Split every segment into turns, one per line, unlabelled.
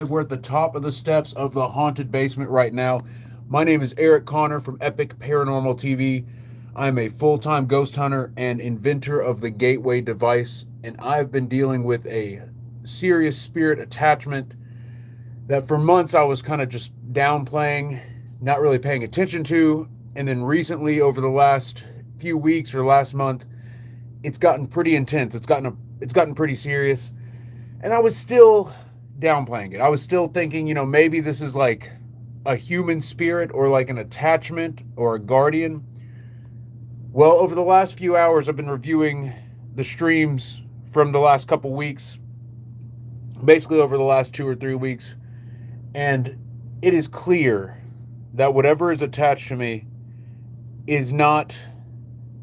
We're at the top of the steps of the haunted basement right now. My name is Eric Connor from Epic Paranormal TV. I'm a full time ghost hunter and inventor of the Gateway device, and I've been dealing with a serious spirit attachment that for months I was kind of just downplaying, not really paying attention to. And then recently, over the last few weeks or last month, it's gotten pretty intense. It's gotten pretty serious, and I was still downplaying it. I was still thinking, maybe this is like a human spirit or like an attachment or a guardian. Well, over the last few hours, I've been reviewing the streams from the last couple weeks, basically over the last 2 or 3 weeks, and it is clear that whatever is attached to me is not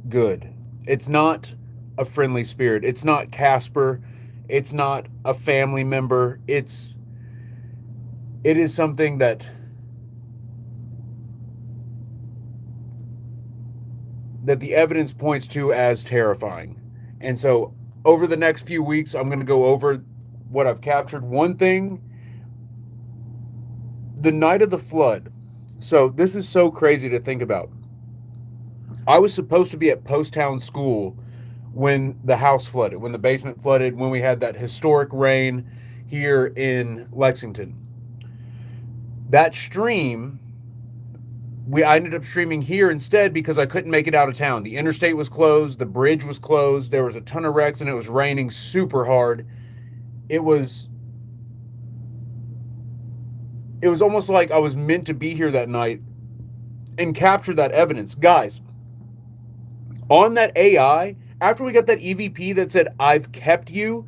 good. It's not a friendly spirit. It's not Casper. It's not a family member. It is something that the evidence points to as terrifying. And so over the next few weeks, I'm going to go over what I've captured. One thing, the night of the flood. So this is so crazy to think about. I was supposed to be at Post Town School when the house flooded, when the basement flooded, when we had that historic rain here in Lexington. That stream, I ended up streaming here instead because I couldn't make it out of town. The interstate was closed, the bridge was closed, there was a ton of wrecks, and it was raining super hard. It was it was almost like I was meant to be here that night and capture that evidence. Guys, on that AI, after we got that EVP that said, "I've kept you,"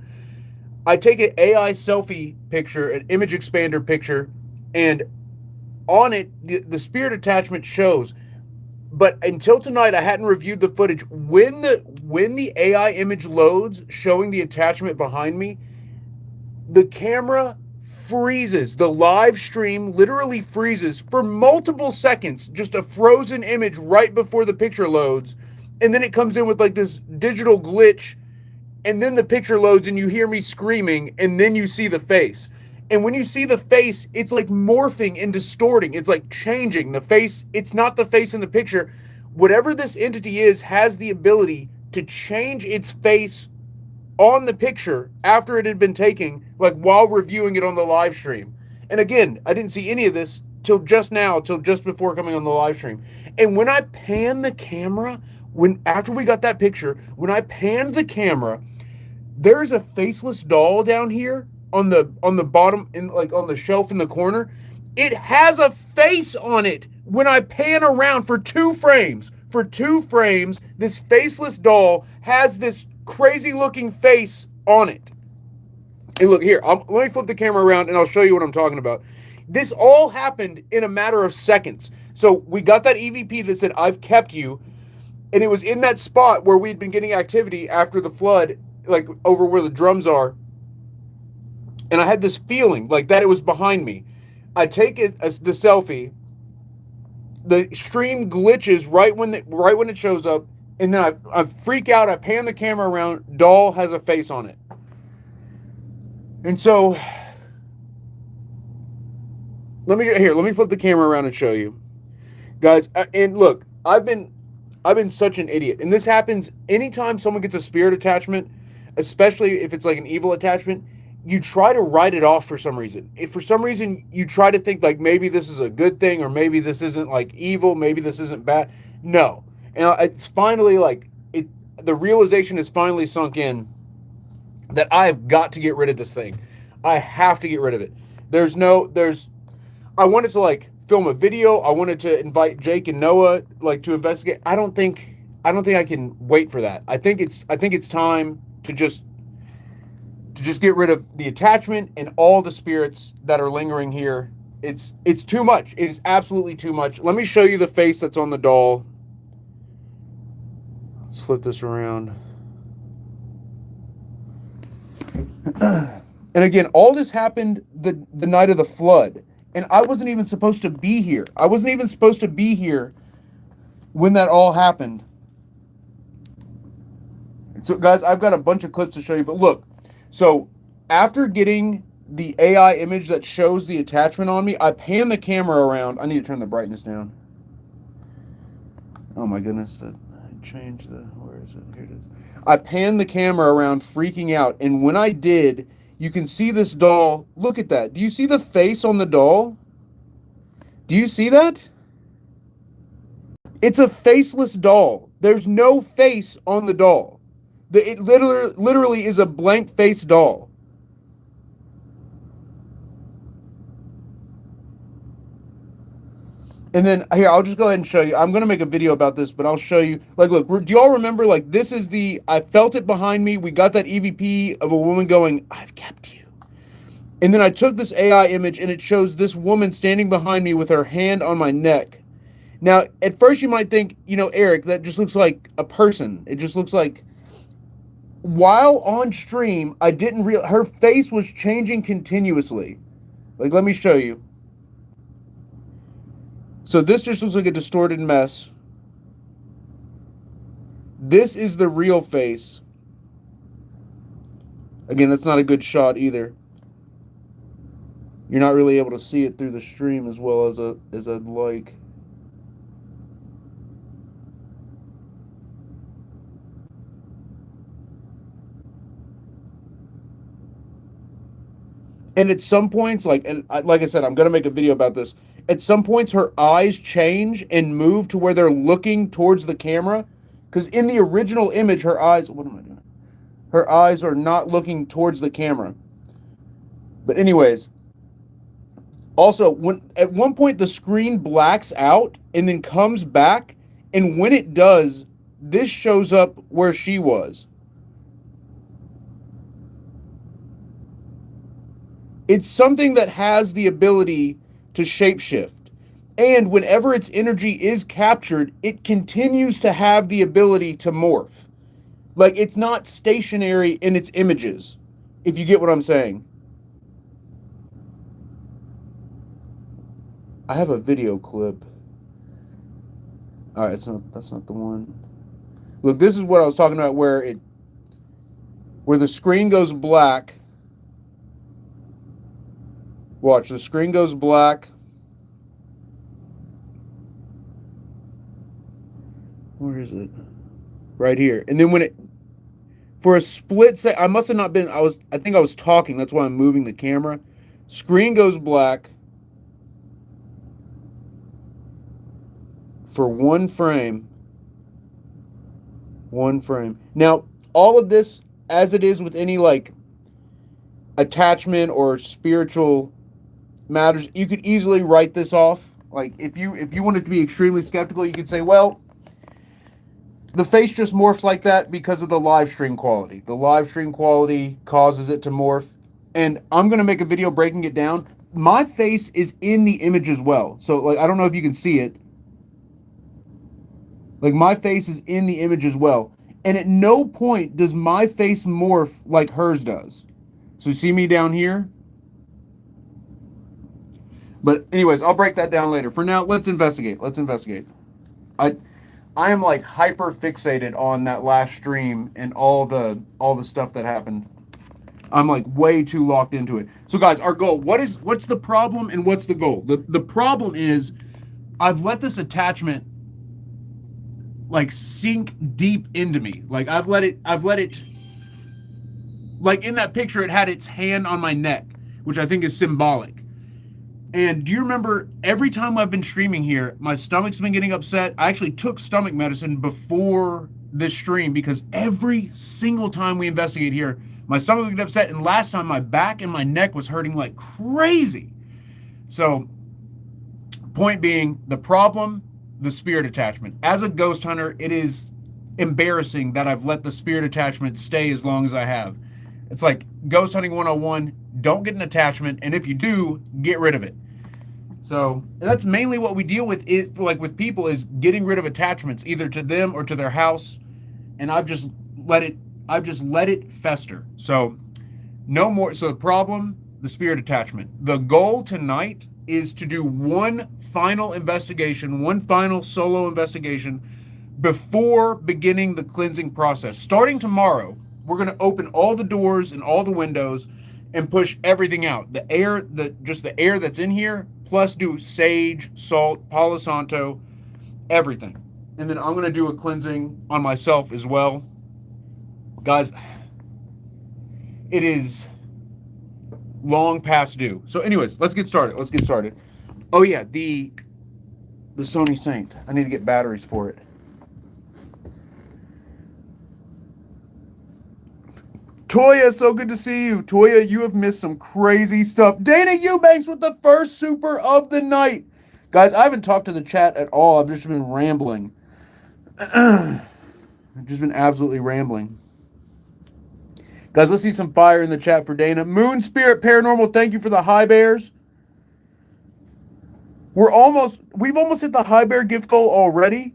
I take an AI selfie picture, an image expander picture, and on it, the spirit attachment shows. But until tonight, I hadn't reviewed the footage. When the AI image loads, showing the attachment behind me, the camera freezes. The live stream literally freezes for multiple seconds, just a frozen image right before the picture loads. And then it comes in with like this digital glitch, and then the picture loads and you hear me screaming, and then you see the face. And when you see the face, it's like morphing and distorting. It's like changing the face. It's not the face in the picture. Whatever this entity is has the ability to change its face on the picture after it had been taken, like while reviewing it on the live stream. And again, I didn't see any of this till just now, till just before coming on the live stream. And when I pan the camera, when after we got that picture, when I panned the camera, there's a faceless doll down here on the bottom, in like on the shelf in the corner. It has a face on it. When I pan around for 2 frames, this faceless doll has this crazy looking face on it. And look here, let me flip the camera around and I'll show you what I'm talking about. This all happened in a matter of seconds. So we got that EVP that said, "I've kept you," and it was in that spot where we'd been getting activity after the flood, like over where the drums are. And I had this feeling like that it was behind me. I take it as the selfie. The stream glitches right when it shows up, and then I freak out. I pan the camera around. Doll has a face on it, and so let me flip the camera around and show you, guys. And look, I've been such an idiot, and this happens anytime someone gets a spirit attachment, especially if it's like an evil attachment. You try to write it off for some reason. If for some reason you try to think like maybe this is a good thing, or maybe this isn't like evil, maybe this isn't bad. No. And it's finally like the realization has finally sunk in that I've got to get rid of this thing. I have to get rid of it. I wanted to like film a video. I wanted to invite Jake and Noah like to investigate. I don't think I can wait for that. I think it's time to just get rid of the attachment and all the spirits that are lingering here. It's too much. It is absolutely too much. Let me show you the face that's on the doll. Let's flip this around. And again, all this happened the night of the flood. And I wasn't even supposed to be here. I wasn't even supposed to be here when that all happened. So guys, I've got a bunch of clips to show you, but look. So after getting the AI image that shows the attachment on me, I pan the camera around. I need to turn the brightness down. Oh my goodness, that I changed the, where is it? Here it is. I panned the camera around freaking out, and when I did, you can see this doll. Look at that. Do you see the face on the doll? Do you see that? It's a faceless doll. There's no face on the doll. It literally is a blank face doll. And then here, I'll just go ahead and show you. I'm going to make a video about this, but I'll show you. Like, look, do y'all remember, like, this is I felt it behind me. We got that EVP of a woman going, "I've kept you." And then I took this AI image, and it shows this woman standing behind me with her hand on my neck. Now, at first you might think, Eric, that just looks like a person. It just looks like, while on stream, I didn't realize her face was changing continuously. Like, let me show you. So this just looks like a distorted mess. This is the real face. Again, that's not a good shot either. You're not really able to see it through the stream as well as I'd like. And at some points, like I said, I'm going to make a video about this. At some points, her eyes change and move to where they're looking towards the camera. Because in the original image, her eyes... What am I doing? Her eyes are not looking towards the camera. But anyways... Also, at one point, the screen blacks out and then comes back. And when it does, this shows up where she was. It's something that has the ability to shapeshift. And whenever its energy is captured, it continues to have the ability to morph. Like, it's not stationary in its images, if you get what I'm saying. I have a video clip. All right, that's not the one. Look, this is what I was talking about, where the screen goes black. Watch, the screen goes black. Where is it? Right here. And then for a split second, I must have not been, I think I was talking, that's why I'm moving the camera. Screen goes black for one frame. One frame. Now, all of this, as it is with any, like, attachment or spiritual matters, you could easily write this off. Like, if you wanted to be extremely skeptical, you could say, well, the face just morphs like that because of the live stream quality. The live stream quality causes it to morph. And I'm going to make a video breaking it down. My face is in the image as well. So, like, I don't know if you can see it. Like, my face is in the image as well. And at no point does my face morph like hers does. So you see me down here? But anyways, I'll break that down later. For now, let's investigate. I am like hyper fixated on that last stream and all the stuff that happened. I'm like way too locked into it. So guys, our goal, what's the problem and what's the goal? The problem is I've let this attachment like sink deep into me. Like I've let it like in that picture, it had its hand on my neck, which I think is symbolic. And do you remember every time I've been streaming here, my stomach's been getting upset. I actually took stomach medicine before this stream because every single time we investigate here, my stomach would get upset. And last time my back and my neck was hurting like crazy. So point being, the problem, the spirit attachment. As a ghost hunter, it is embarrassing that I've let the spirit attachment stay as long as I have. It's like ghost hunting 101, don't get an attachment, and if you do, get rid of it. So that's mainly what we deal with, like with people, is getting rid of attachments, either to them or to their house. And I've just let it fester. So no more. So the problem, the spirit attachment. The goal tonight is to do one final investigation, one final solo investigation before beginning the cleansing process. Starting tomorrow, we're going to open all the doors and all the windows, and push everything out. The air, just the air that's in here, plus do sage, salt, Palo Santo, everything. And then I'm going to do a cleansing on myself as well. Guys, it is long past due. So anyways, let's get started. Let's get started. Oh yeah, the Sony Saint. I need to get batteries for it. Toya, so good to see you. Toya, you have missed some crazy stuff. Dana Eubanks with the first super of the night. Guys, I haven't talked to the chat at all. I've just been rambling. I've just been absolutely rambling. Guys, let's see some fire in the chat for Dana. Moon Spirit Paranormal, thank you for the high bears. We've almost hit the high bear gift goal already.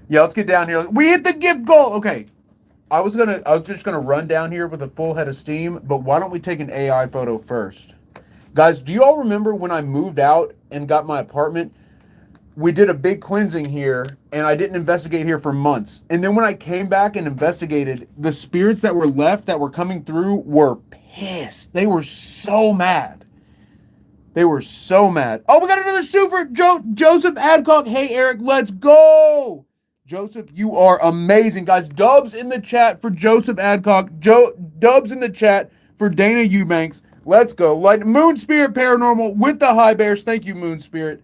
Yeah, let's get down here. We hit the gift goal. Okay. I was just gonna run down here with a full head of steam, but why don't we take an AI photo first? Guys, do you all remember when I moved out and got my apartment? We did a big cleansing here, and I didn't investigate here for months. And then when I came back and investigated, the spirits that were left that were coming through were pissed. They were so mad. They were so mad. Oh, we got another super. Joseph Adcock. Hey, Eric, let's go. Joseph, you are amazing. Guys, dubs in the chat for Joseph Adcock. Dubs in the chat for Dana Eubanks. Let's go. Moon Spirit Paranormal with the high bears. Thank you, Moon Spirit.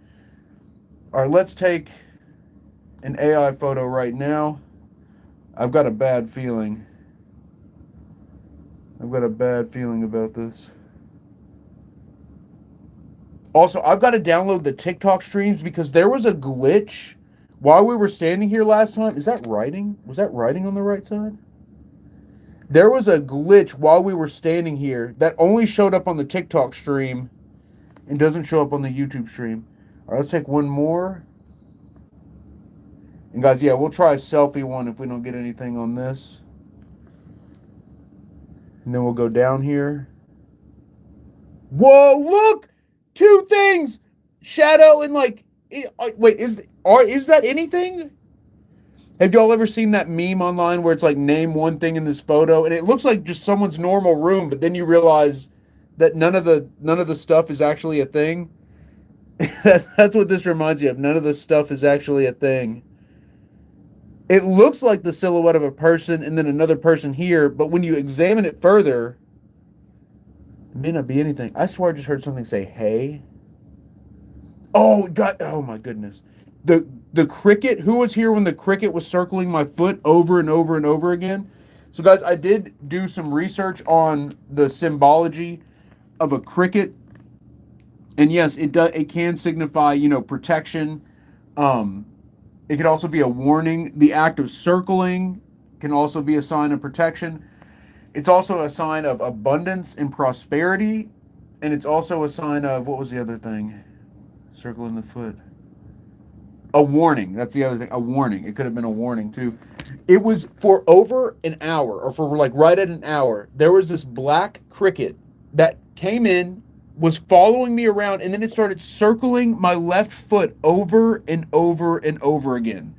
All right, let's take an AI photo right now. I've got a bad feeling. I've got a bad feeling about this. Also, I've got to download the TikTok streams because there was a glitch while we were standing here last time. Is that writing? Was that writing on the right side? There was a glitch while we were standing here that only showed up on the TikTok stream and doesn't show up on the YouTube stream. All right, let's take one more. And guys, yeah, we'll try a selfie one if we don't get anything on this. And then we'll go down here. Whoa, look! Two things! Shadow and like... Wait, is that anything? Have y'all ever seen that meme online where it's like, name one thing in this photo? And it looks like just someone's normal room, but then you realize that none of the stuff is actually a thing. That's what this reminds you of. None of this stuff is actually a thing. It looks like the silhouette of a person and then another person here, but when you examine it further, it may not be anything. I swear I just heard something say, hey. Oh, God. Oh, my goodness. The cricket. Who was here when the cricket was circling my foot over and over and over again? So, guys, I did do some research on the symbology of a cricket. And yes, it can signify, protection. It could also be a warning. The act of circling can also be a sign of protection. It's also a sign of abundance and prosperity. And it's also a sign of, what was the other thing? Circling the foot. A warning. That's the other thing. A warning. It could have been a warning too. It was for over an hour, or for like right at an hour, there was this black cricket that came in, was following me around, and then it started circling my left foot over and over and over again.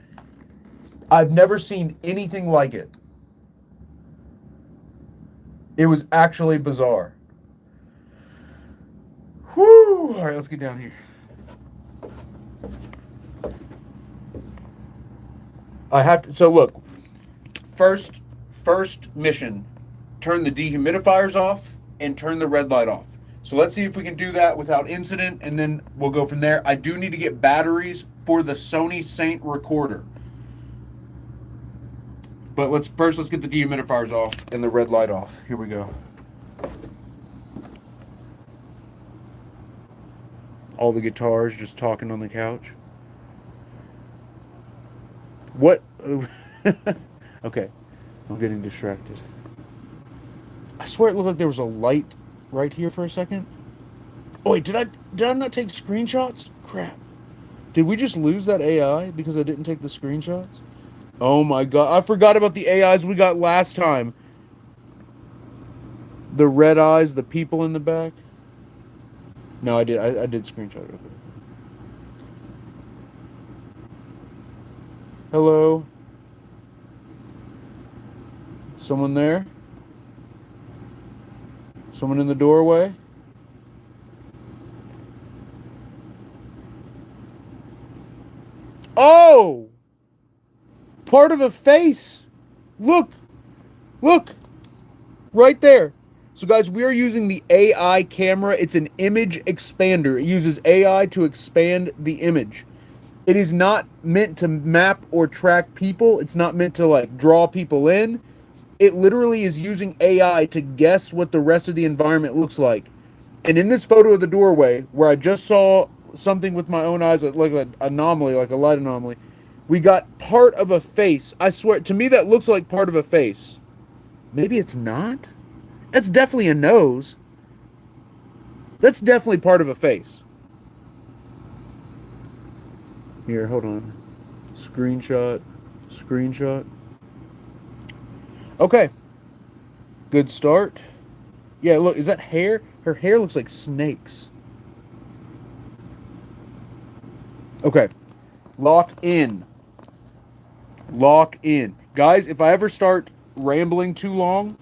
I've never seen anything like it. It was actually bizarre. Whew. All right, let's get down here. I have to, so look, first mission, turn the dehumidifiers off and turn the red light off. So let's see if we can do that without incident, and then we'll go from there. I do need to get batteries for the Sony Saint recorder. But let's get the dehumidifiers off and the red light off. Here we go. All the guitars just talking on the couch. What? Okay, I'm getting distracted. I swear it looked like there was a light right here for a second. Oh wait, did I not take screenshots? Crap. Did we just lose that AI because I didn't take the screenshots? Oh my God, I forgot about the AIs we got last time. The red eyes, the people in the back. No, I did screenshot it. Okay. Hello. Someone there? Someone in the doorway? Oh! Part of a face. Look. Look. Right there. So guys, we are using the AI camera. It's an image expander. It uses AI to expand the image. It is not meant to map or track people. It's not meant to like draw people in. It literally is using AI to guess what the rest of the environment looks like. And in this photo of the doorway, where I just saw something with my own eyes, like an anomaly, like a light anomaly, we got part of a face. I swear, to me, that looks like part of a face. Maybe it's not? That's definitely a nose. That's definitely part of a face. Here, hold on. Screenshot. Screenshot. Okay. Good start. Yeah, look, is that hair? Her hair looks like snakes. Okay. Lock in. Lock in. Guys, if I ever start rambling too long,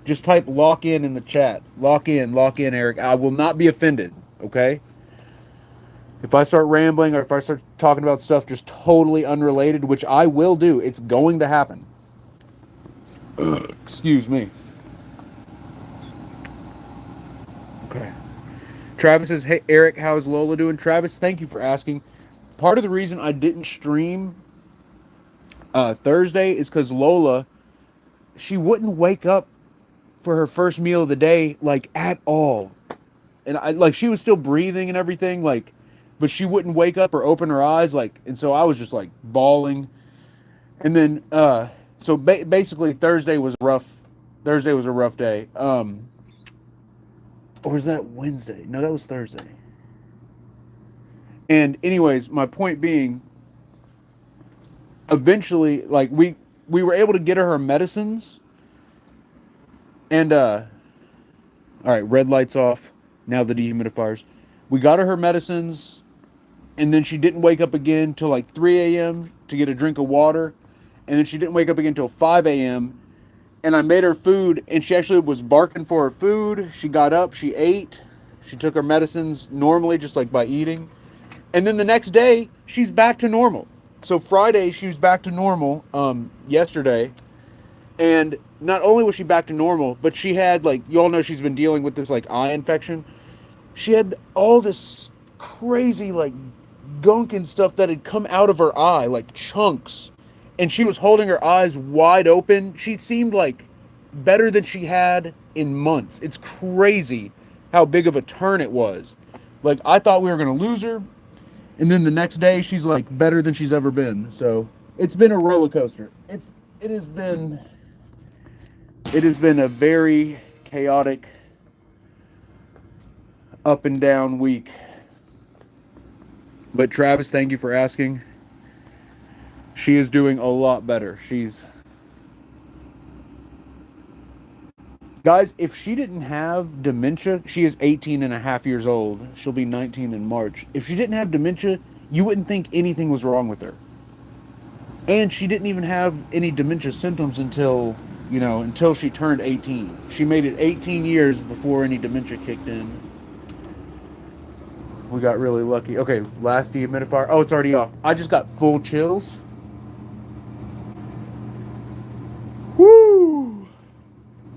just type lock in the chat. Lock in, Eric. I will not be offended, okay? If I start rambling or if I start talking about stuff just totally unrelated, which I will do, it's going to happen. Excuse me. Okay. Travis says, hey, Eric, how is Lola doing? Travis, thank you for asking. Part of the reason I didn't stream Thursday is because Lola, she wouldn't wake up for her first meal of the day, like, at all. And I like, she was still breathing and everything, like, but she wouldn't wake up or open her eyes, like, and so I was just like bawling. And then so basically Thursday was rough. Thursday was a rough day. Or was that Wednesday? No, that was Thursday. And anyways, my point being, eventually, like, we were able to get her medicines. And all right, red lights off. Now the dehumidifiers. We got her medicines, and then she didn't wake up again till like 3 a.m. to get a drink of water, and then she didn't wake up again till 5 a.m. And I made her food, and she actually was barking for her food. She got up, she ate, she took her medicines normally, just like by eating. And then the next day, she's back to normal. So Friday, she was back to normal yesterday. And not only was she back to normal, but she had, like, you all know she's been dealing with this, like, eye infection. She had all this crazy, like, gunk and stuff that had come out of her eye, like chunks. And she was holding her eyes wide open. She seemed like better than she had in months. It's crazy how big of a turn it was. Like, I thought we were going to lose her. And then the next day, she's, like, better than she's ever been. So, it's been a roller coaster. It has been a very chaotic, up and down week. But Travis, thank you for asking. She is doing a lot better. Guys, if she didn't have dementia, she is 18 and a half years old. She'll be 19 in March. If she didn't have dementia, you wouldn't think anything was wrong with her. And she didn't even have any dementia symptoms until she turned 18. She made it 18 years before any dementia kicked in. We got really lucky. Okay, last dehumidifier. Oh, it's already off. I just got full chills. Woo!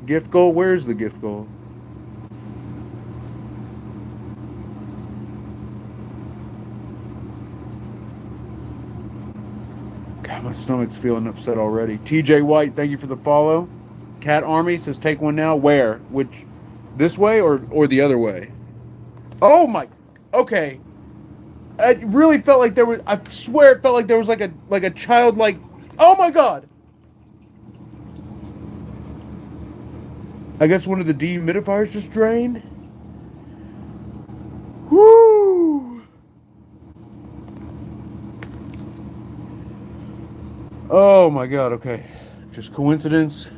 Gift goal? Where's the gift goal? God, my stomach's feeling upset already. TJ White, thank you for the follow. Cat Army says take one now. Where? Which? This way or the other way? Oh my. Okay. It really felt like there was. I swear it felt like there was like a childlike. Oh my god. I guess one of the dehumidifiers just drained. Whoo! Oh my god, okay. Just coincidence.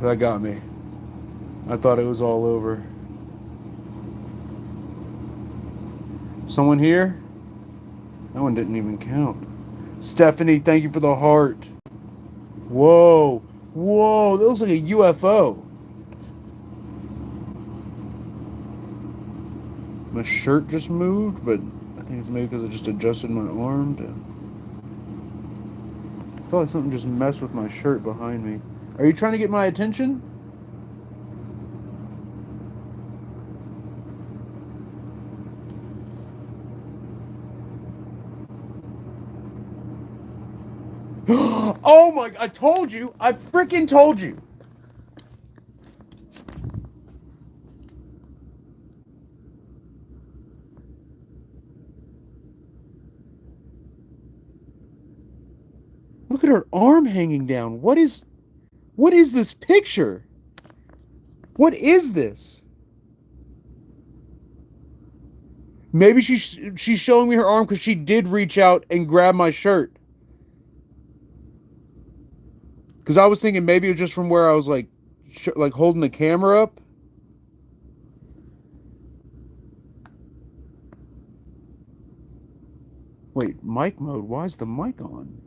That got me. I thought it was all over. Someone here? That one didn't even count. Stephanie, thank you for the heart. Whoa. Whoa, that looks like a UFO. My shirt just moved, but I think it's maybe because I just adjusted my arm to... I feel like something just messed with my shirt behind me. Are you trying to get my attention? Oh my, I told you. I freaking told you. Look at her arm hanging down. What is this picture? What is this? Maybe she's showing me her arm because she did reach out and grab my shirt. Because I was thinking maybe it was just from where I was like holding the camera up. Wait, mic mode. Why is the mic on?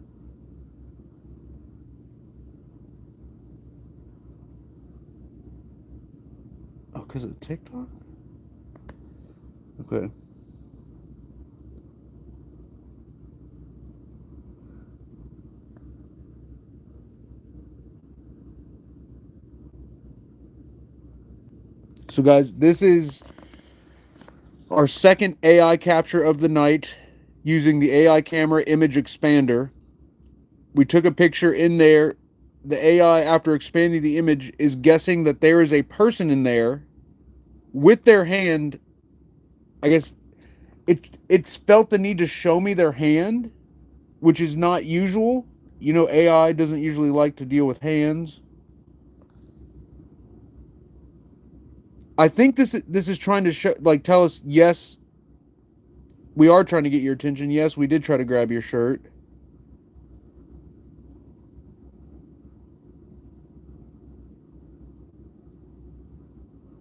Oh, because of TikTok? Okay. So, guys, this is our second AI capture of the night using the AI camera image expander. We took a picture in there. The AI, after expanding the image, is guessing that there is a person in there with their hand. I guess it's felt the need to show me their hand, which is not usual. You know, AI doesn't usually like to deal with hands. I think this is trying to show, like, tell us, yes, we are trying to get your attention. Yes, we did try to grab your shirt.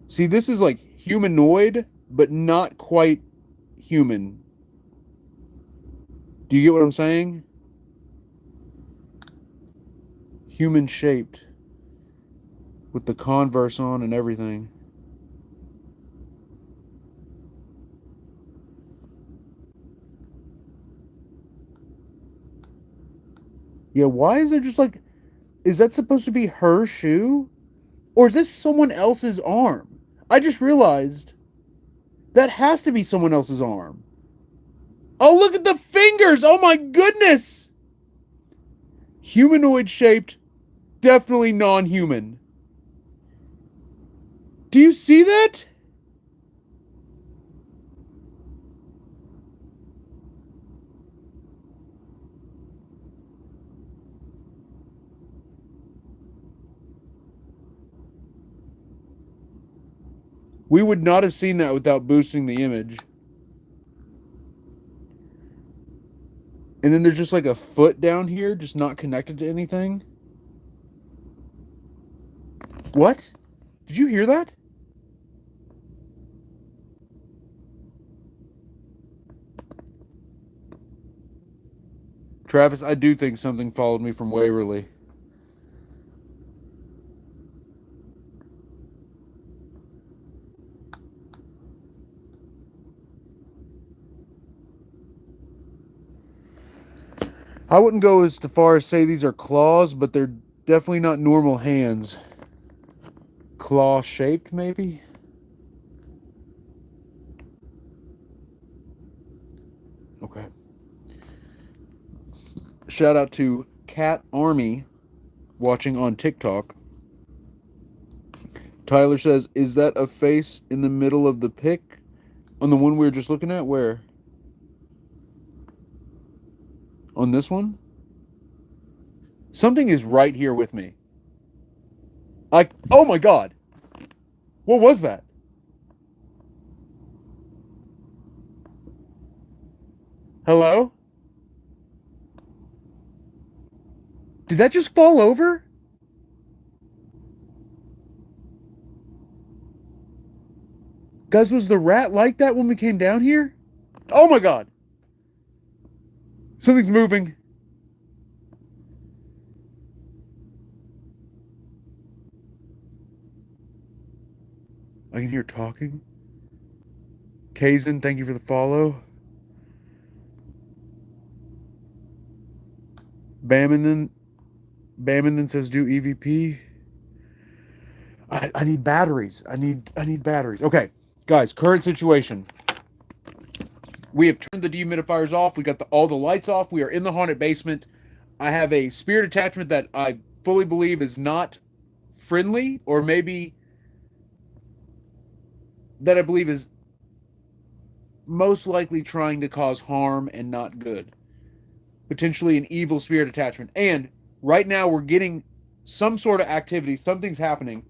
See, this is like humanoid, but not quite human. Do you get what I'm saying? Human shaped with the Converse on and everything. Yeah, why is there just like, is that supposed to be her shoe? Or is this someone else's arm? I just realized that has to be someone else's arm. Oh, look at the fingers! Oh my goodness! Humanoid shaped, definitely non human. Do you see that? We would not have seen that without boosting the image. And then there's just like a foot down here, just not connected to anything. What? Did you hear that? Travis, I do think something followed me from Waverly. I wouldn't go as far as say these are claws, but they're definitely not normal hands. Claw shaped, maybe? Okay. Shout out to Cat Army watching on TikTok. Tyler says, is that a face in the middle of the pic? On the one we were just looking at? Where? On this one? Something is right here with me. Oh my god. What was that? Hello? Did that just fall over? Guys, was the rat like that when we came down here? Oh my god. Something's moving. I can hear talking. Kazin, thank you for the follow. Baminen says do EVP. I need batteries. I need batteries. Okay, guys, current situation. We have turned the dehumidifiers off. We got all the lights off. We are in the haunted basement. I have a spirit attachment that I fully believe is not friendly, or maybe that I believe is most likely trying to cause harm and not good. Potentially an evil spirit attachment. And right now we're getting some sort of activity. Something's happening.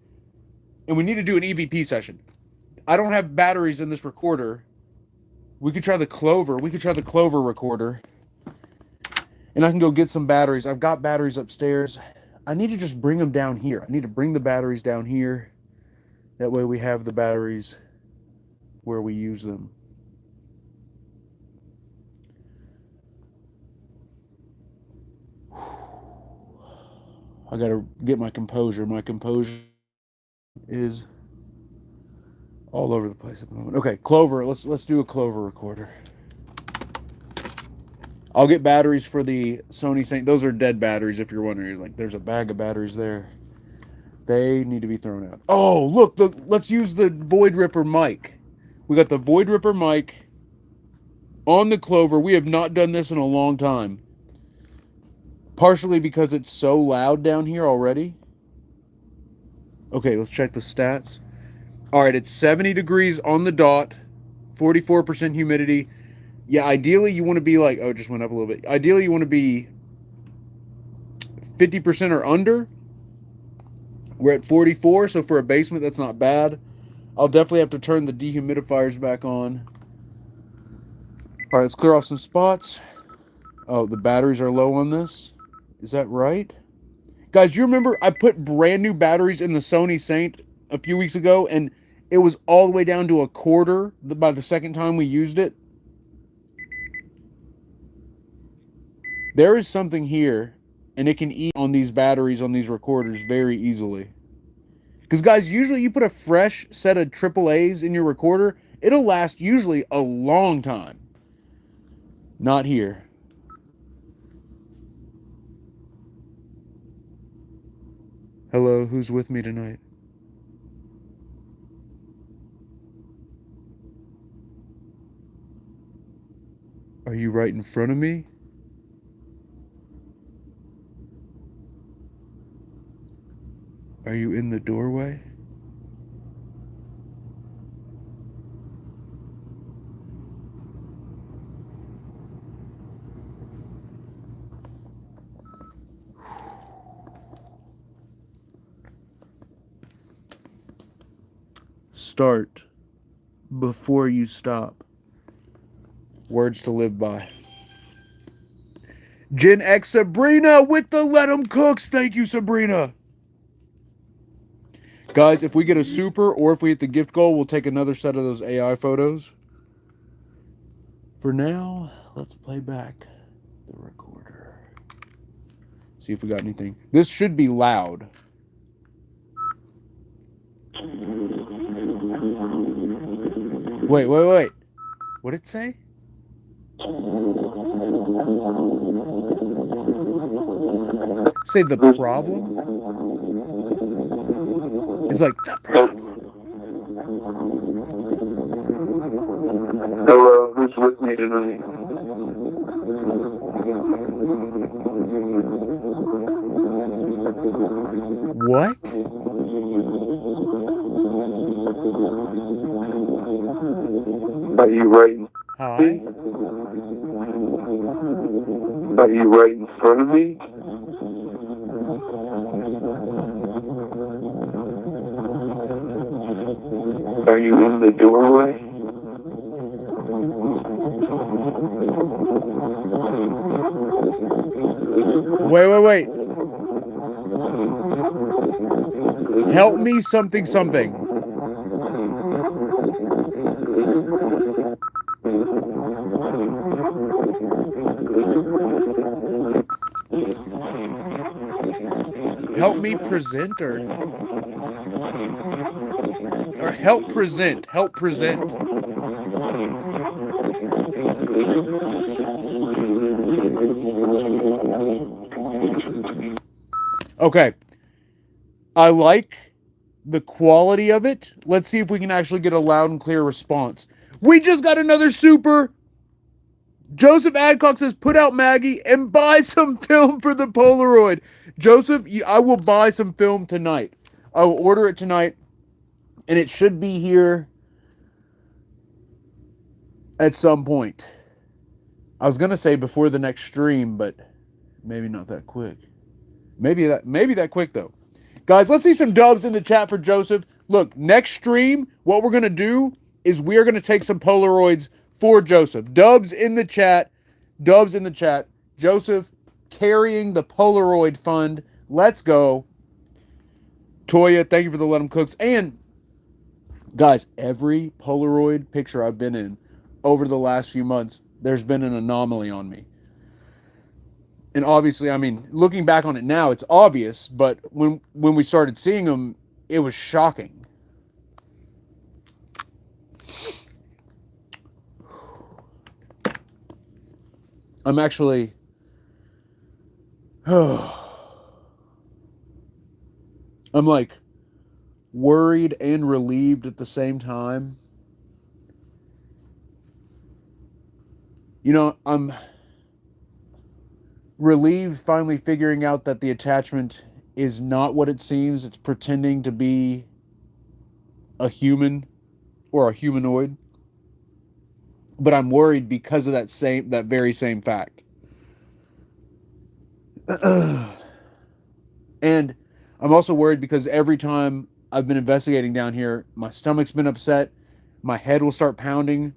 And we need to do an EVP session. I don't have batteries in this recorder. We could try the Clover. We could try the Clover recorder. And I can go get some batteries. I've got batteries upstairs. I need to just bring them down here. I need to bring the batteries down here. That way we have the batteries where we use them. I gotta get my composure. My composure is all over the place at the moment. Okay, Clover. Let's do a Clover recorder. I'll get batteries for the Sony Saint. Those are dead batteries, if you're wondering. Like, there's a bag of batteries there. They need to be thrown out. Oh, look! Let's use the Void Ripper mic. We got the Void Ripper mic on the Clover. We have not done this in a long time. Partially because it's so loud down here already. Okay, let's check the stats. All right, it's 70 degrees on the dot, 44% humidity. Yeah, ideally you want to be like, oh, it just went up a little bit. Ideally you want to be 50% or under. We're at 44, so for a basement, that's not bad. I'll definitely have to turn the dehumidifiers back on. All right, let's clear off some spots. Oh, the batteries are low on this. Is that right? Guys, you remember I put brand new batteries in the Sony Saint a few weeks ago, and it was all the way down to a quarter by the second time we used it? There is something here, and it can eat on these batteries on these recorders very easily. Because, guys, usually you put a fresh set of AAAs in your recorder, it'll last usually a long time. Not here. Hello, who's with me tonight? Are you right in front of me? Are you in the doorway? Start before you stop. Words to live by. Gen X Sabrina with the Let 'em Cooks. Thank you, Sabrina. Guys, if we get a super or if we hit the gift goal, we'll take another set of those AI photos. For now, let's play back the recorder. See if we got anything. This should be loud. Wait. What did it say? Say the problem? It's like the problem.
Hello, who's with me tonight?
What?
Are you right?
Hi?
Are you right in front of me? Are you in the doorway?
Wait. Help me something. Help me, presenter. Or help present. Help present. Okay. I like the quality of it. Let's see if we can actually get a loud and clear response. We just got another super. Joseph Adcock says, put out Maggie and buy some film for the Polaroid. Joseph, I will buy some film tonight. I will order it tonight, and it should be here at some point. I was going to say before the next stream, but maybe not that quick. Maybe that quick, though. Guys, let's see some dubs in the chat for Joseph. Look, next stream, what we're going to do is we are going to take some Polaroids for Joseph. Dubs in the chat. Dubs in the chat. Joseph carrying the Polaroid fund. Let's go. Toya, thank you for the Let 'em Cooks. And, guys, every Polaroid picture I've been in over the last few months, there's been an anomaly on me. And obviously, I mean, looking back on it now, it's obvious, but when we started seeing them, it was shocking. I'm actually... I'm like worried and relieved at the same time. You know, I'm relieved finally figuring out that the attachment is not what it seems. It's pretending to be a human or a humanoid. But I'm worried because of that very same fact. And I'm also worried because every time I've been investigating down here, my stomach's been upset. My head will start pounding.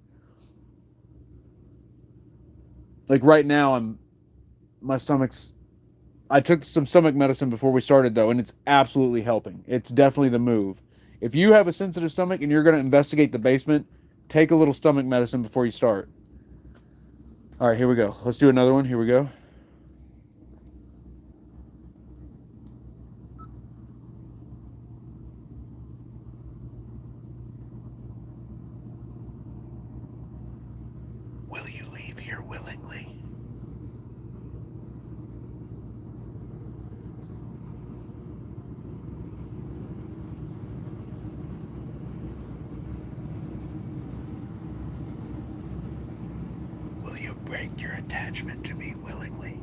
Like right now, my stomach's... I took some stomach medicine before we started, though, and it's absolutely helping. It's definitely the move. If you have a sensitive stomach and you're going to investigate the basement, take a little stomach medicine before you start. All right, here we go. Let's do another one. Here we go. Will you leave here willingly? Will you break your attachment to me willingly?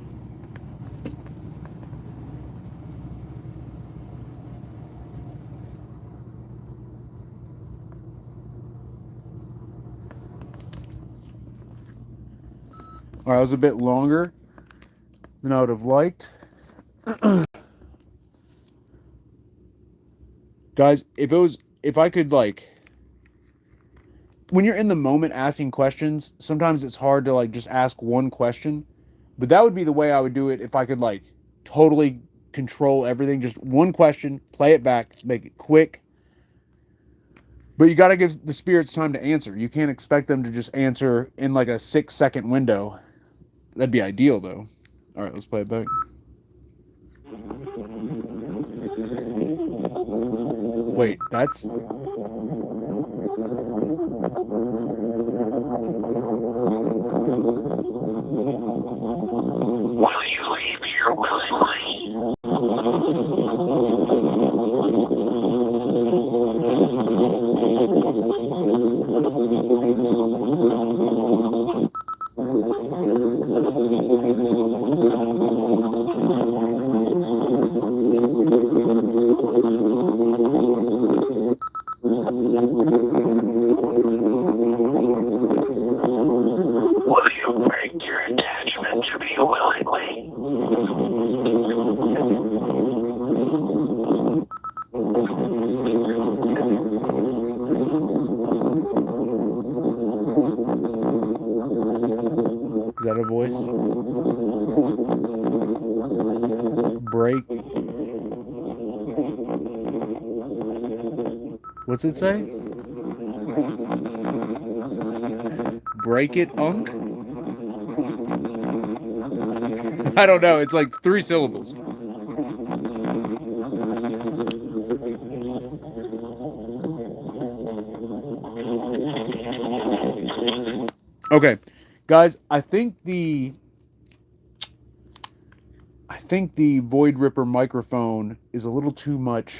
All right, that was a bit longer than I would have liked. Guys, if I could, like, when you're in the moment asking questions, sometimes it's hard to, like, just ask one question. But that would be the way I would do it if I could, like, totally control everything. Just one question, play it back, make it quick. But you got to give the spirits time to answer. You can't expect them to just answer in, like, a 6-second window. That'd be ideal, though. All right, let's play it back. Wait, that's...
Will you leave here willingly? Will you break your attachment to me willingly?
Is that a voice? Break. What's it say? Break it, Unk? I don't know. It's like 3 syllables. Okay, guys, I think the Void Ripper microphone is a little too much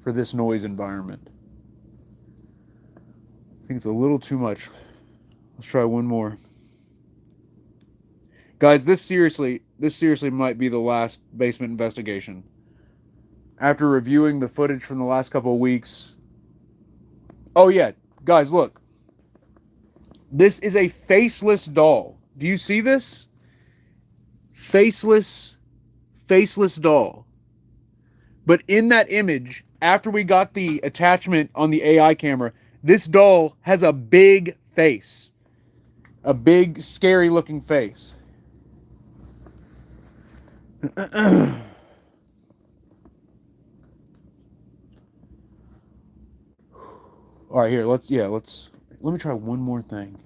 for this noise environment. I think it's a little too much. Let's try one more. Guys, this seriously might be the last basement investigation. After reviewing the footage from the last couple of weeks. Oh yeah, guys, look. This is a faceless doll. Do you see this? Faceless doll. But in that image, after we got the attachment on the AI camera, this doll has a big face. A big, scary looking face. All right, here, let me try one more thing.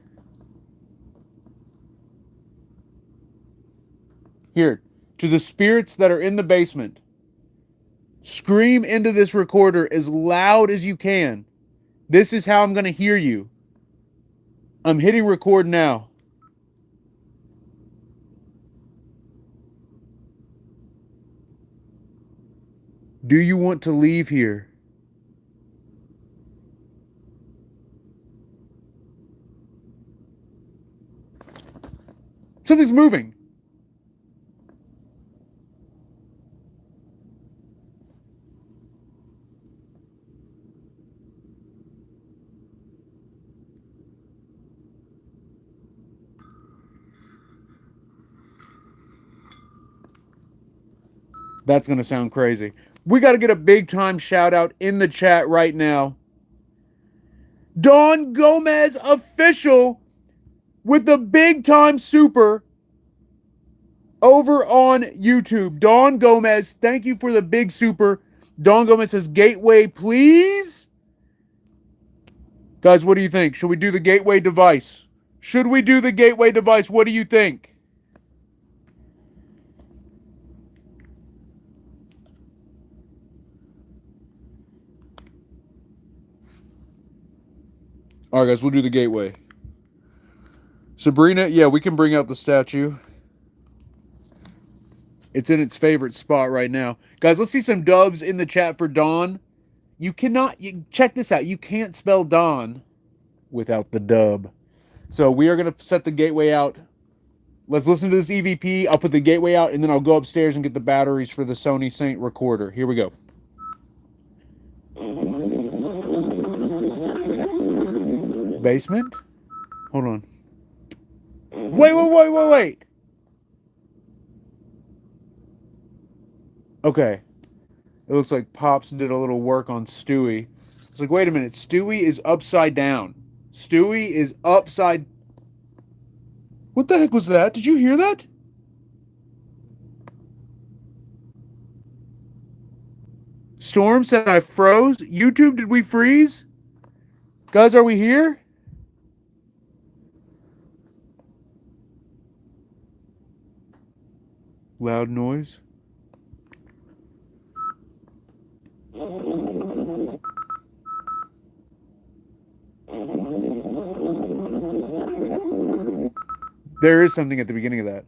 Here, to the spirits that are in the basement, scream into this recorder as loud as you can. This is how I'm going to hear you. I'm hitting record now. Do you want to leave here? Something's moving. That's going to sound crazy. We got to get a big time shout out in the chat right now. Don Gomez official with the big time super over on YouTube. Don Gomez, thank you for the big super. Don Gomez says, gateway, please. Guys, what do you think? Should we do the gateway device? Should we do the gateway device? What do you think? All right, guys, we'll do the gateway. Sabrina, yeah, we can bring out the statue. It's in its favorite spot right now. Guys, let's see some dubs in the chat for Dawn. Check this out. You can't spell Dawn without the dub. So we are going to set the gateway out. Let's listen to this EVP. I'll put the gateway out, and then I'll go upstairs and get the batteries for the Sony Saint recorder. Here we go. Basement? Hold on. Wait. Okay. It looks like Pops did a little work on Stewie. It's like, wait a minute. Stewie is upside down. Stewie is upside... What the heck was that? Did you hear that? Storm said I froze. YouTube, did we freeze? Guys, are we here? Loud noise. There is something at the beginning of that.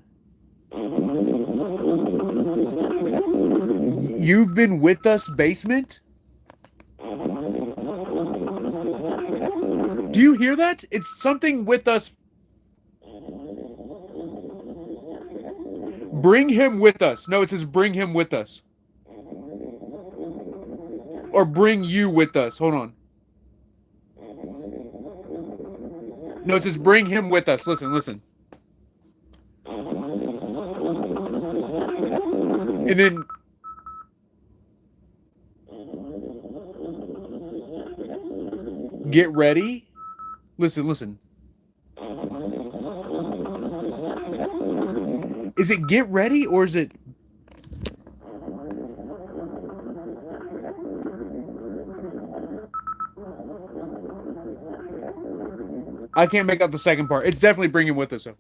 You've been with us, basement? Do you hear that? It's something with us. Bring him with us. No, it says bring him with us. Or bring you with us. Hold on. No, it says bring him with us. Listen. And then... Get ready. Listen. Is it get ready or is it... I can't make out the second part. It's definitely bring him with us, though.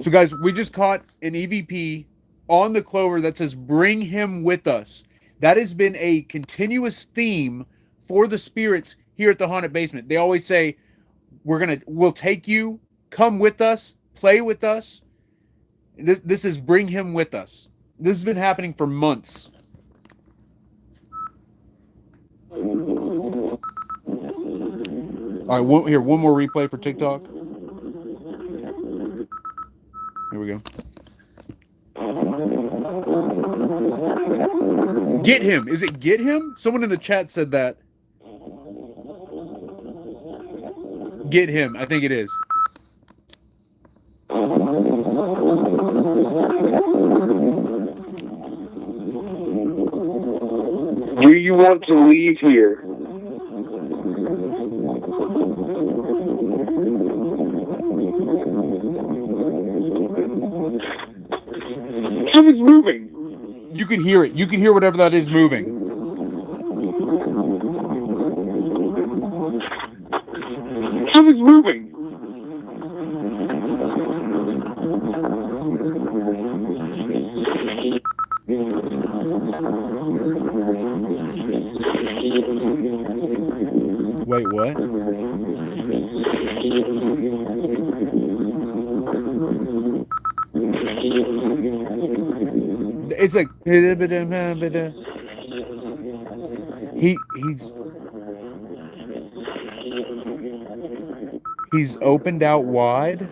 So, guys, we just caught an EVP on the Clover that says bring him with us. That has been a continuous theme for the spirits here at the haunted basement. They always say, we'll take you, come with us, play with us. This is bring him with us. This has been happening for months. All right, one more replay for TikTok. Here we go. Get him. Is it get him? Someone in the chat said that. Get him. I think it is.
Do you want to leave here? Something's moving.
You can hear it. You can hear whatever that is moving.
Something's moving.
Wait, what? It's like he's opened out wide.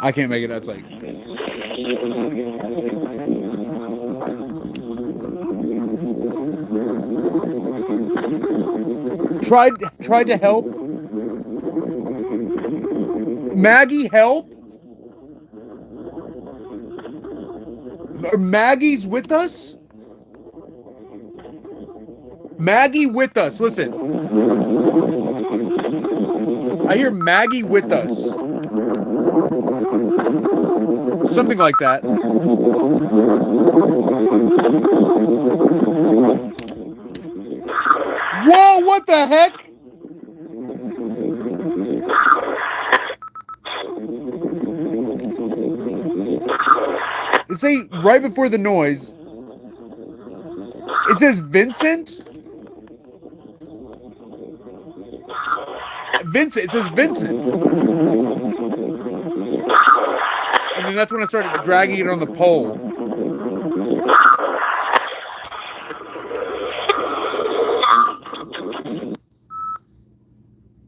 I can't make it. That's like tried to help. Maggie, help. Maggie's with us. Maggie with us. Listen. I hear Maggie with us. Something like that. Whoa, what the heck? It say right before the noise. It says Vincent. Vincent. It says Vincent. And then that's when I started dragging it on the pole.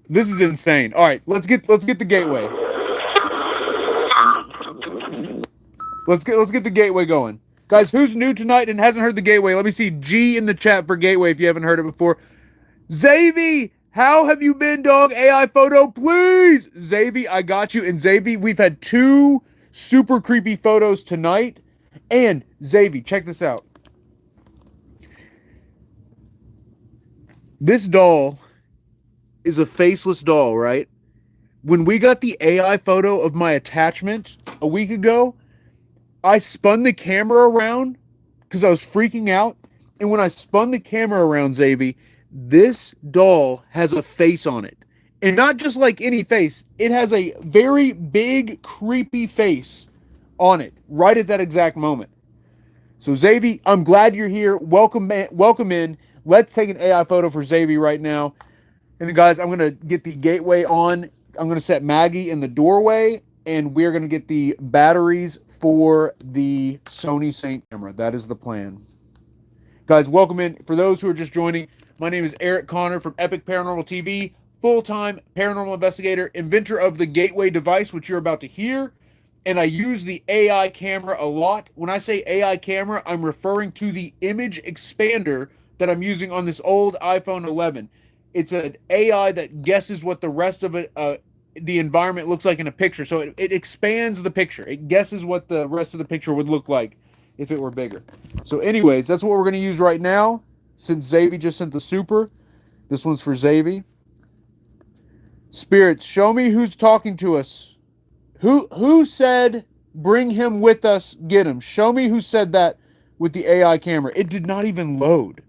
This is insane. All right, let's get the gateway. Let's get the gateway going. Guys, who's new tonight and hasn't heard the gateway? Let me see G in the chat for gateway if you haven't heard it before. Zavy, how have you been, dog? AI photo, please. Zavy, I got you. And Zavy, we've had 2 super creepy photos tonight. And Zavy, check this out. This doll is a faceless doll, right? When we got the AI photo of my attachment a week ago, I spun the camera around because I was freaking out. And when I spun the camera around, Zavy, this doll has a face on it. And not just like any face. It has a very big, creepy face on it right at that exact moment. So, Zavy, I'm glad you're here. Welcome in. Let's take an AI photo for Zavy right now. And then, guys, I'm going to get the gateway on. I'm going to set Maggie in the doorway. And we're going to get the batteries for the Sony Saint camera. That is the plan. Guys, welcome in. For those who are just joining, my name is Eric Connor from Epic Paranormal TV, full-time paranormal investigator, inventor of the Gateway device, which you're about to hear. And I use the AI camera a lot. When I say AI camera, I'm referring to the image expander that I'm using on this old iPhone 11. It's an AI that guesses what the rest of it, the environment looks like in a picture. So it expands the picture. It guesses what the rest of the picture would look like if it were bigger. So anyways, that's what we're going to use right now. Since Zavy just sent the super, this one's for Zavy. Spirits, show me who's talking to us. Who said bring him with us, get him? Show me who said that with the AI camera. It did not even load.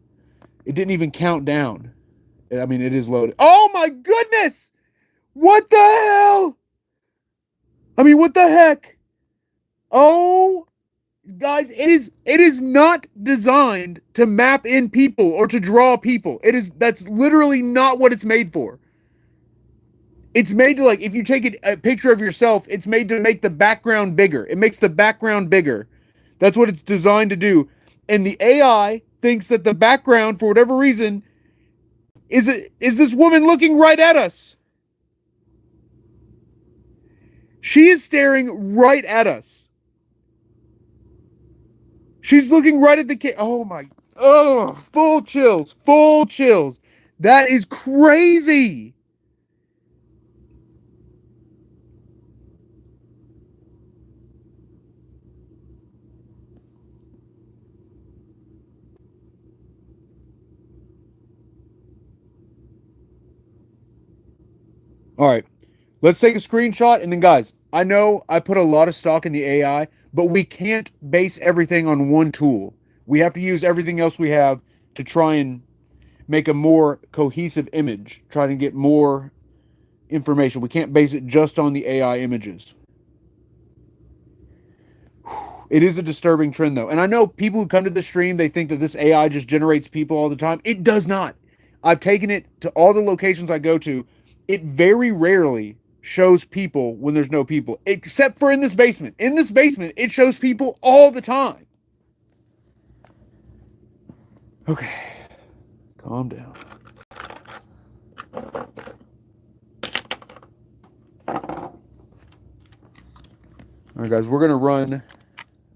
It didn't even count down. I mean, it is loaded. Oh my goodness! What the hell? I mean, what the heck? Oh, guys, it is not designed to map in people or to draw people. That's literally not what it's made for. It's made to, like, if you take a picture of yourself, it's made to make the background bigger. It makes the background bigger. That's what it's designed to do. And the AI thinks that the background, for whatever reason, is this woman looking right at us. She is staring right at us. She's looking right at the oh my, oh, full chills, full chills. That is crazy. All right, let's take a screenshot, and then, guys, I know I put a lot of stock in the AI, but we can't base everything on one tool. We have to use everything else we have to try and make a more cohesive image, try to get more information. We can't base it just on the AI images. It is a disturbing trend, though. And I know people who come to the stream, they think that this AI just generates people all the time. It does not. I've taken it to all the locations I go to. It very rarely shows people when there's no people, except for in this basement. In this basement, it shows people all the time. Okay. Calm down. All right, guys, we're going to run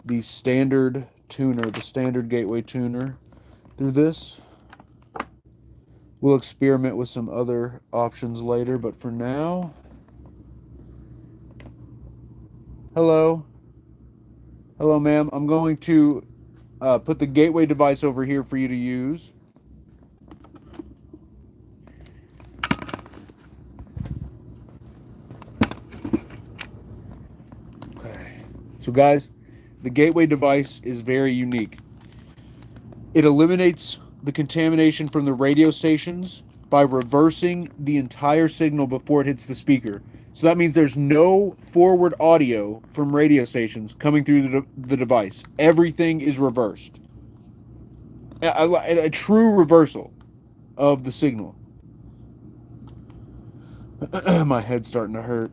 the standard tuner, the standard gateway tuner through this. We'll experiment with some other options later, but for now... Hello. Hello, ma'am. I'm going to put the gateway device over here for you to use. Okay. So, guys, the gateway device is very unique. It eliminates the contamination from the radio stations by reversing the entire signal before it hits the speaker. So that means there's no forward audio from radio stations coming through the device. Everything is reversed. A true reversal of the signal. My head's starting to hurt.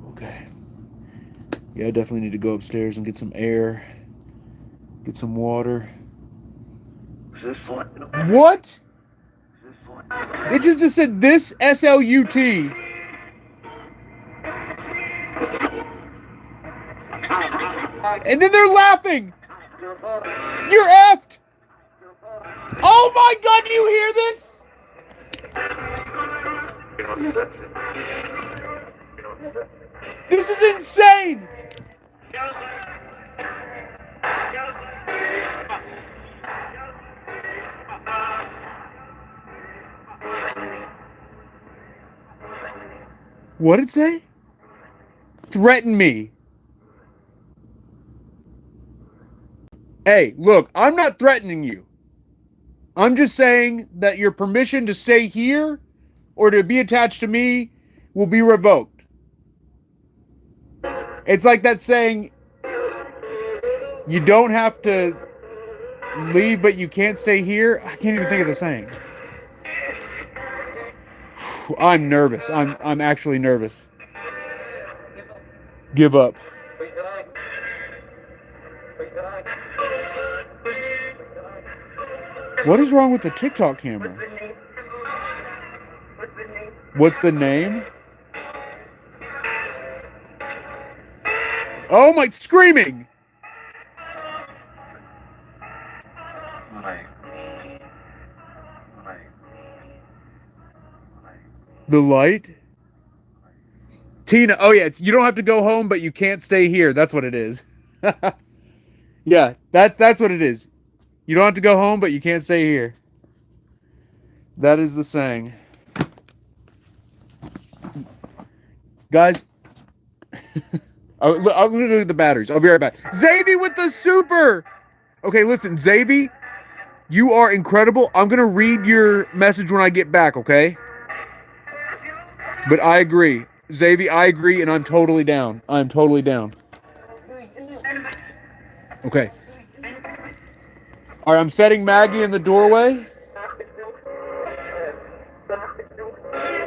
Okay. Yeah, I definitely need to go upstairs and get some air. Get some water. What? It just said this SLUT. And then they're laughing. You're effed. Oh my God, do you hear this? This is insane. What did it say? Threaten me. Hey, look, I'm not threatening you. I'm just saying that your permission to stay here or to be attached to me will be revoked. It's like that saying, you don't have to leave, but you can't stay here. I can't even think of the saying. I'm nervous. I'm actually nervous. Give up. What is wrong with the TikTok camera? What's the name? Oh my, screaming! The light? Tina, oh yeah, you don't have to go home, but you can't stay here. That's what it is. Yeah, that's what it is. You don't have to go home, but you can't stay here. That is the saying. Guys, I'm going to look at the batteries. I'll be right back. Xavi with the super! Okay, listen, Xavi, you are incredible. I'm going to read your message when I get back, okay? But I agree. Xavier, I agree, and I'm totally down. I'm totally down. Okay. All right, I'm setting Maggie in the doorway.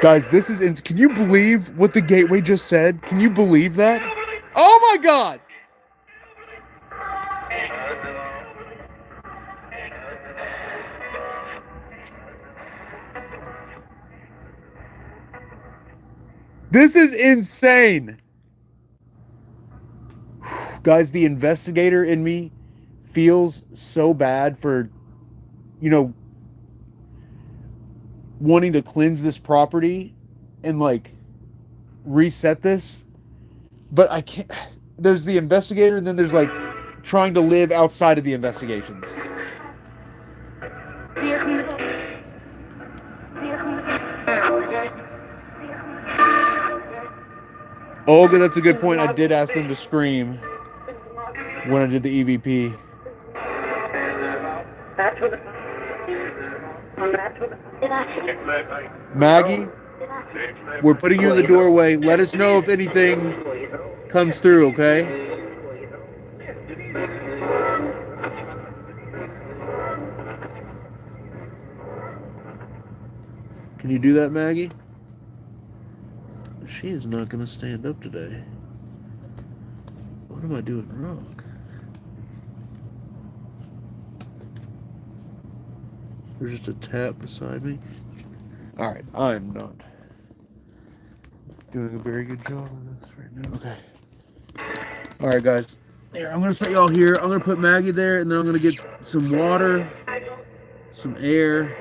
Guys, this is... Can you believe what the gateway just said? Can you believe that? Oh my God! This is insane. Guys, the investigator in me feels so bad for, you know, wanting to cleanse this property and like reset this. But I can't. There's the investigator, and then there's like trying to live outside of the investigations. Oh, good, that's a good point. I did ask them to scream when I did the EVP. Maggie, we're putting you in the doorway. Let us know if anything comes through, okay? Can you do that, Maggie? She is not going to stand up today. What am I doing wrong? There's just a tap beside me. Alright, I'm not doing a very good job of this right now. Okay. Alright, guys. Here, I'm going to set y'all here. I'm going to put Maggie there, and then I'm going to get some water, some air,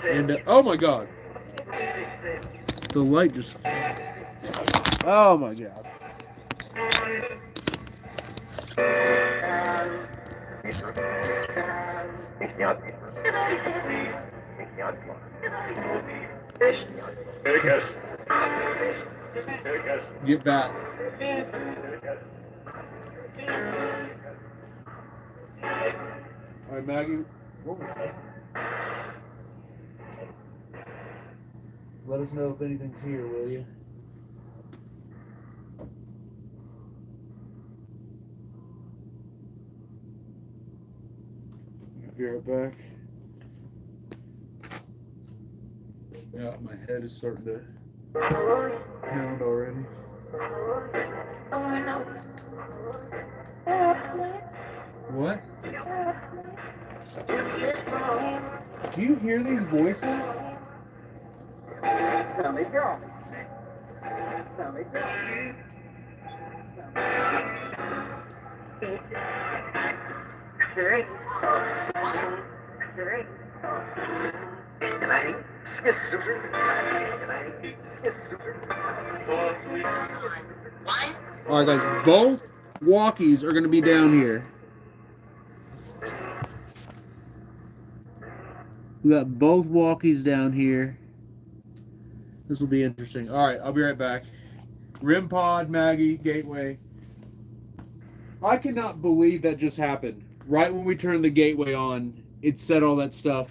and... oh my God. The light just... oh my God. Get back. All right, Maggie. What was that? Let us know if anything's here, will you? Be right back. Yeah, my head is starting to pound already. What? Do you hear these voices? Alright guys, both walkies are going to be down here. We got both walkies down here. This will be interesting. Alright, I'll be right back. Rim Pod, Maggie, Gateway. I cannot believe that just happened. Right when we turned the gateway on, it said all that stuff.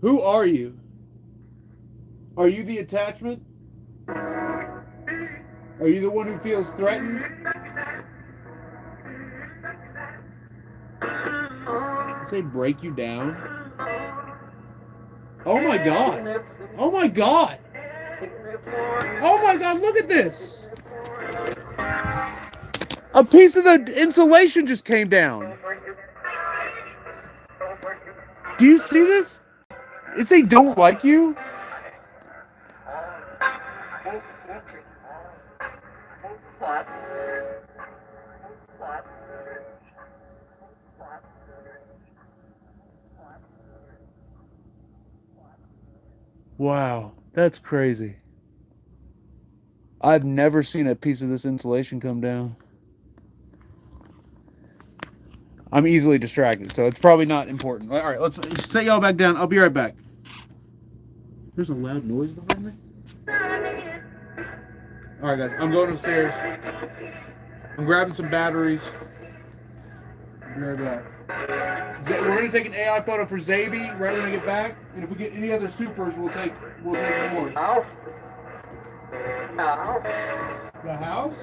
Who are you? Are you the attachment? Are you the one who feels threatened? Did they break you down? Oh my God. Oh my God. Oh my God, look at this. A piece of the insulation just came down. Do you see this? It say don't like you? Wow, that's crazy. I've never seen a piece of this insulation come down. I'm easily distracted, so it's probably not important. All right, let's set y'all back down. I'll be right back. There's a loud noise behind me. All right, guys, I'm going upstairs. I'm grabbing some batteries. Be right back. We're gonna take an AI photo for Zaby right when I get back, and if we get any other supers, we'll take more.
House.
The house?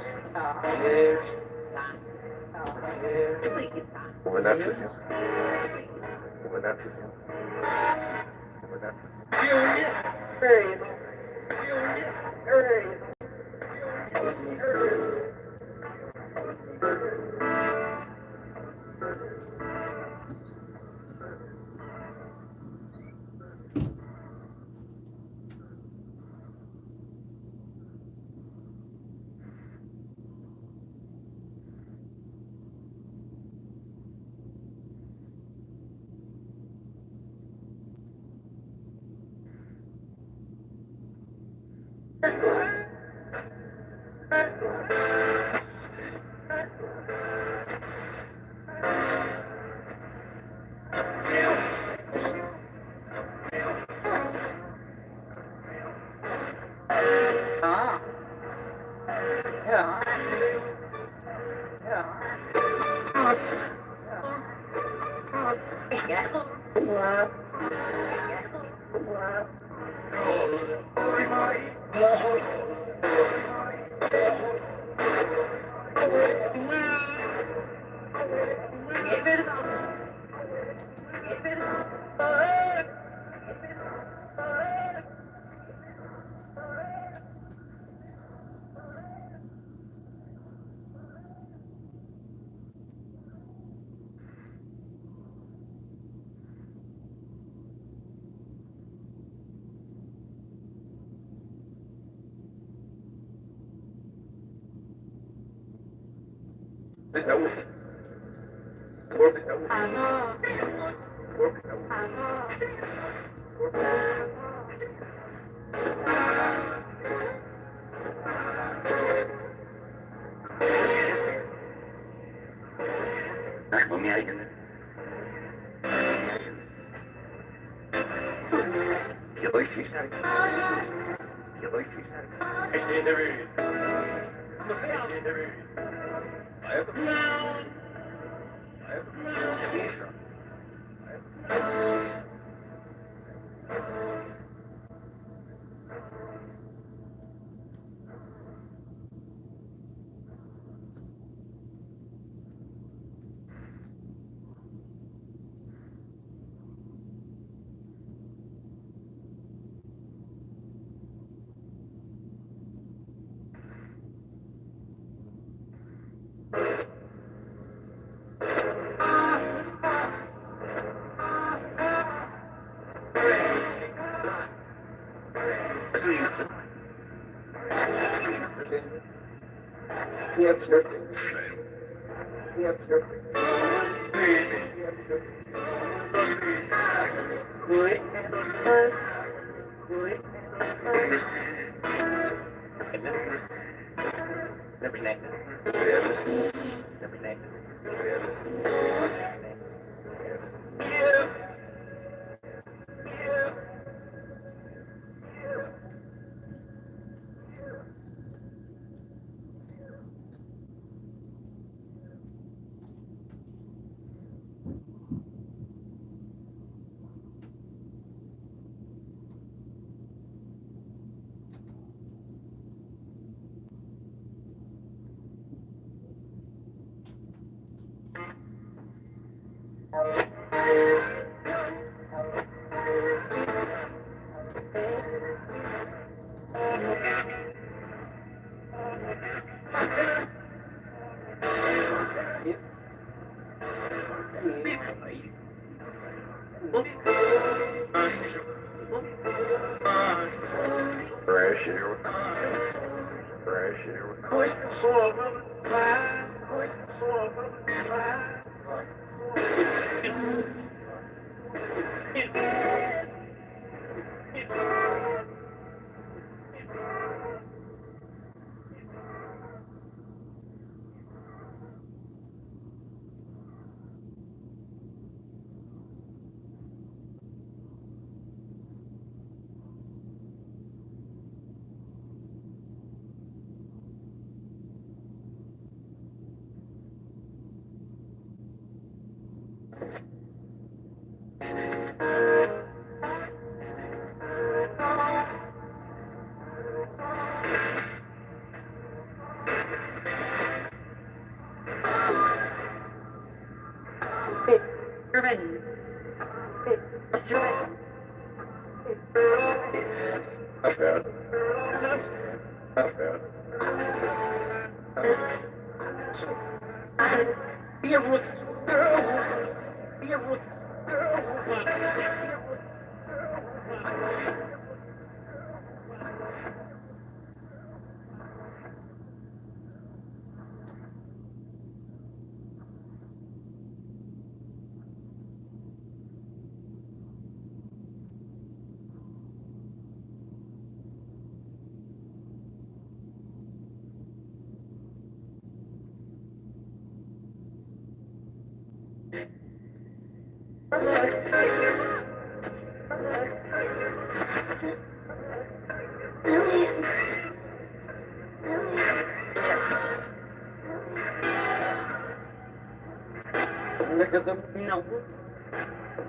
Look at the no.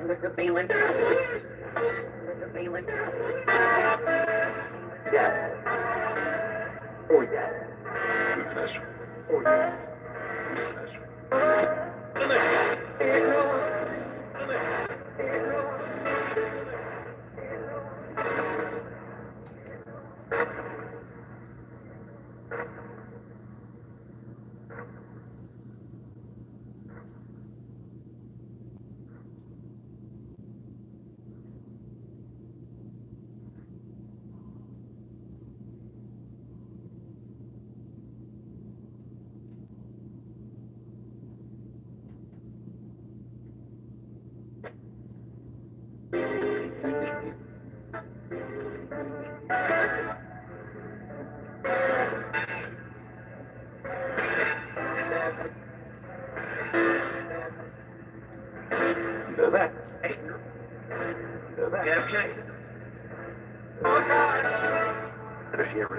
Look at Bailey. Look at Bailey. Yeah. Oh yeah. Goodness. Oh yeah. Go back. Hey. Go back. Yeah, okay. Interfering.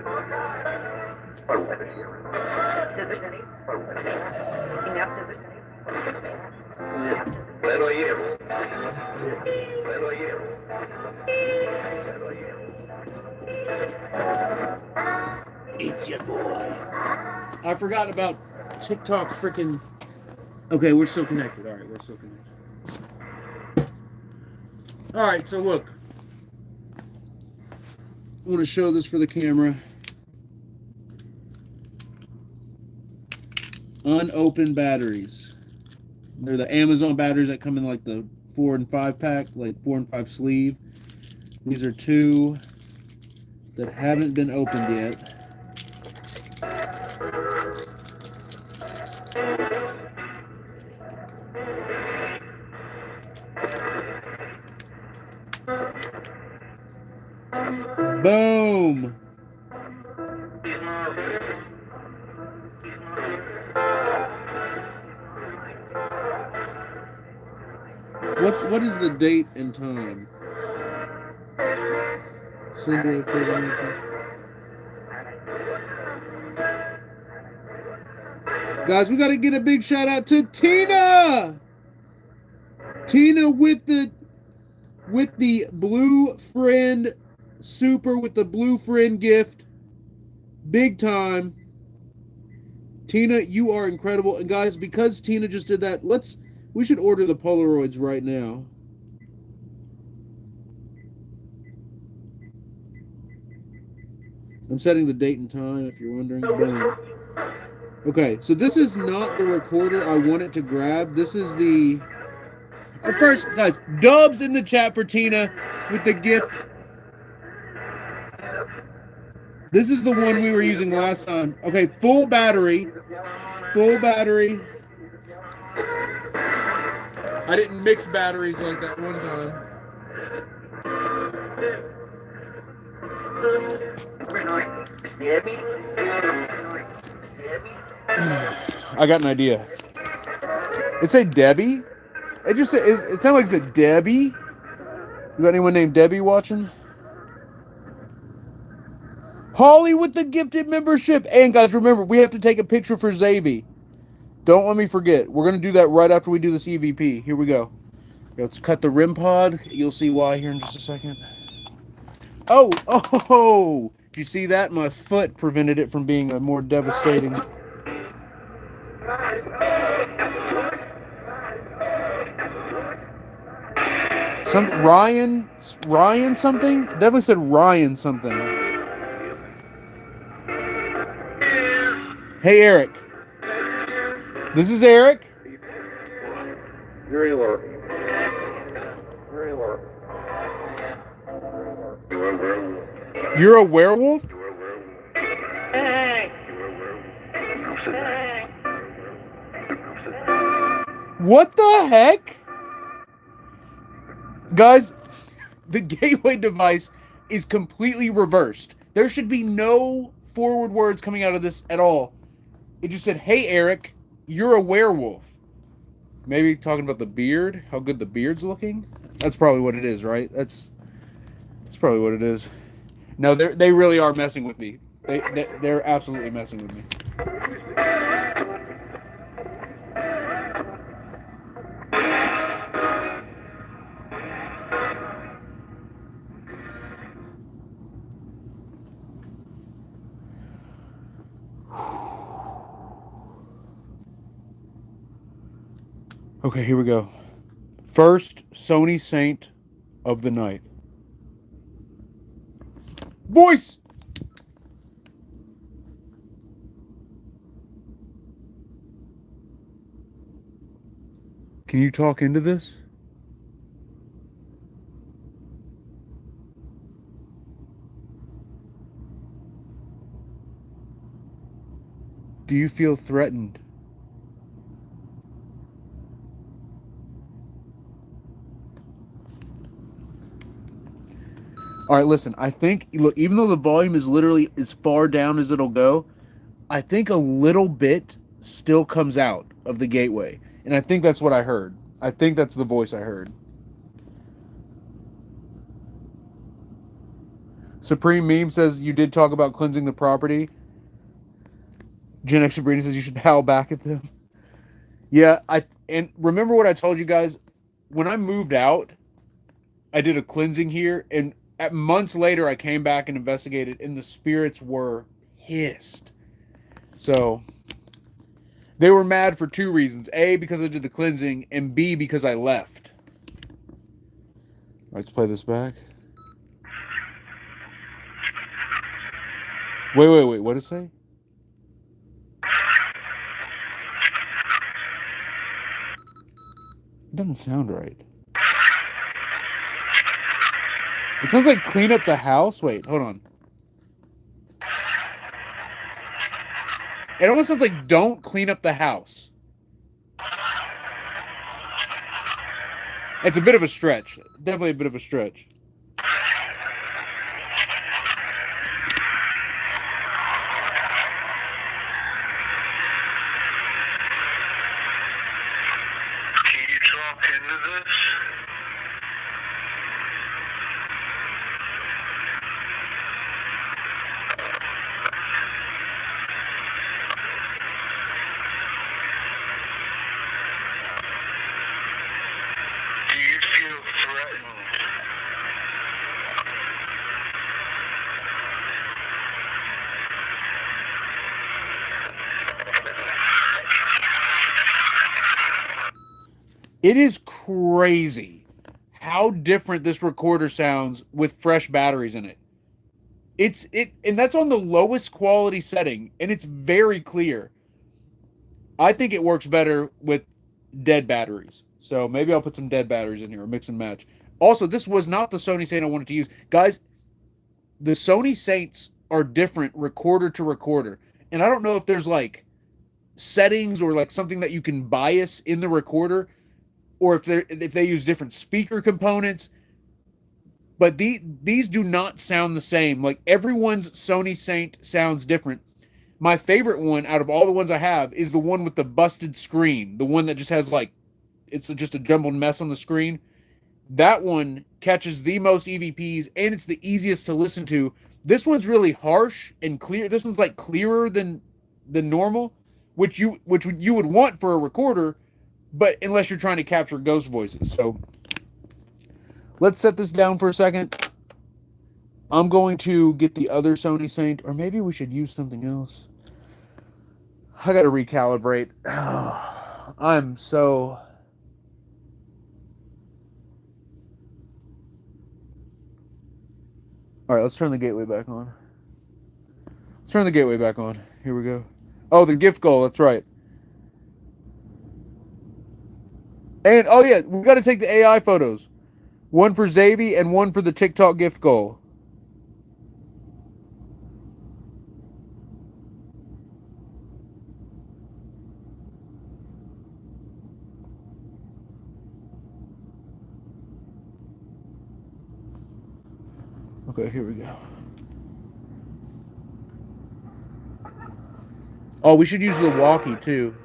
Interfering. Pero hierro. Pero hierro. Pero hierro.
It's your boy. I forgot about TikTok's freaking. Okay, we're still connected. All right, we're still connected. All right, so look. I want to show this for the camera. Unopened batteries. They're the Amazon batteries that come in like the 4 and 5 pack, like 4 and 5 sleeve. These are 2 that haven't been opened yet. Boom! What is the date and time? Symbol termination. Guys, we got to get a big shout out to Tina. Tina with the Blue Friend Super, with the Blue Friend gift. Big time. Tina, you are incredible. And guys, because Tina just did that, we should order the Polaroids right now. I'm setting the date and time, if you're wondering. Boom. Okay, so this is not the recorder I wanted to grab. This is the... First, guys, dubs in the chat for Tina with the gift. This is the one we were using last time. Okay, full battery. Full battery. I didn't mix batteries like that one time. I got an idea. It's a Debbie. It sounds like it's a Debbie. You got anyone named Debbie watching? Holly with the gifted membership. And guys, remember, we have to take a picture for Xavi. Don't let me forget. We're going to do that right after we do this EVP. Here we go. Let's cut the rim pod. You'll see why here in just a second. Oh! Did you see that? My foot prevented it from being more devastating. Some Ryan something? Definitely said Ryan something. Hey Eric. This is Eric.
Very low. Very low.
You're a werewolf?
Hey.
What the heck? Guys, the gateway device is completely reversed. There should be no forward words coming out of this at all. It just said, "Hey Eric, you're a werewolf." Maybe talking about the beard, how good the beard's looking. That's probably what it is, right? That's probably what it is. No, they really are messing with me. They're absolutely messing with me. Okay, here we go. First Sony Saint of the night. Voice! Can you talk into this? Do you feel threatened? All right, listen. I think look, even though the volume is literally as far down as it'll go, I think a little bit still comes out of the gateway, and I think that's what I heard. I think that's the voice I heard. Supreme Meme says you did talk about cleansing the property. Gen X Sabrina says you should howl back at them. Yeah, and remember what I told you guys when I moved out. I did a cleansing here, and at months later, I came back and investigated, and the spirits were pissed. So they were mad for two reasons: A, because I did the cleansing, and B, because I left. Let's play this back. Wait. What did it say? It doesn't sound right. It sounds like clean up the house. Wait, hold on. It almost sounds like don't clean up the house. It's a bit of a stretch. Definitely a bit of a stretch.
Can you talk into this? Do you feel threatened?
It is crazy how different this recorder sounds with fresh batteries in it. And that's on the lowest quality setting, and it's very clear. I think it works better with dead batteries. So maybe I'll put some dead batteries in here, or mix and match. Also, this was not the Sony Saint I wanted to use. Guys, the Sony Saints are different recorder to recorder. And I don't know if there's like settings or like something that you can bias in the recorder, or if they use different speaker components. But these do not sound the same. Like everyone's Sony Saint sounds different. My favorite one out of all the ones I have is the one with the busted screen. The one that just has like, it's just a jumbled mess on the screen. That one catches the most EVPs, and it's the easiest to listen to. This one's really harsh and clear. This one's like clearer than normal, which you would want for a recorder, but unless you're trying to capture ghost voices. So let's set this down for a second. I'm going to get the other Sony Saint, or maybe we should use something else. I got to recalibrate. I'm so... All right, let's turn the gateway back on. Let's turn the gateway back on. Here we go. Oh, the gift goal. That's right. And oh yeah, we got to take the AI photos. One for Xavi and one for the TikTok gift goal. Okay, here we go. Oh, we should use the walkie too.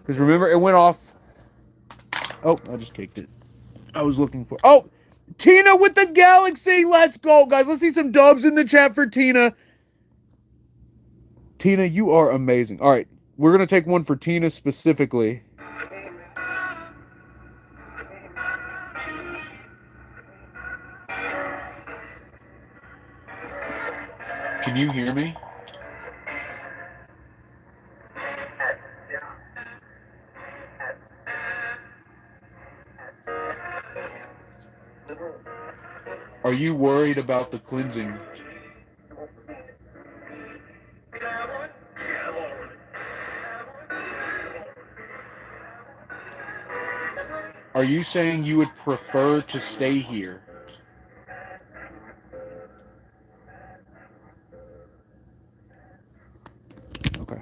Because remember, it went off. Oh, I just kicked it. I was looking for. Oh, Tina with the galaxy. Let's go, guys. Let's see some dubs in the chat for Tina. Tina, you are amazing. All right, we're going to take one for Tina specifically. Can you hear me? Are you worried about the cleansing? Are you saying you would prefer to stay here? Okay.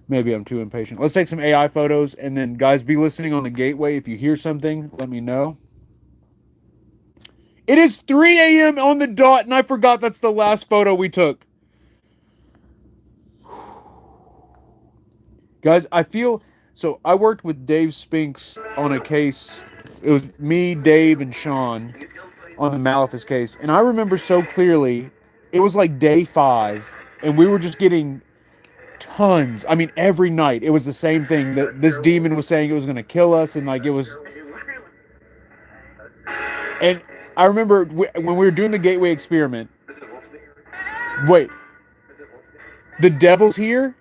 Maybe I'm too impatient. Let's take some AI photos, and then, guys, be listening on the gateway. If you hear something, let me know. It is 3 a.m. on the dot, and I forgot that's the last photo we took. Guys, I feel... So, I worked with Dave Spinks on a case. It was me, Dave, and Sean on the Malefus case. And I remember so clearly, it was like day 5, and we were just getting tons. I mean, every night, it was the same thing. That this demon was saying it was going to kill us, and like it was... And I remember when we were doing the Gateway experiment. Wait. The devil's here?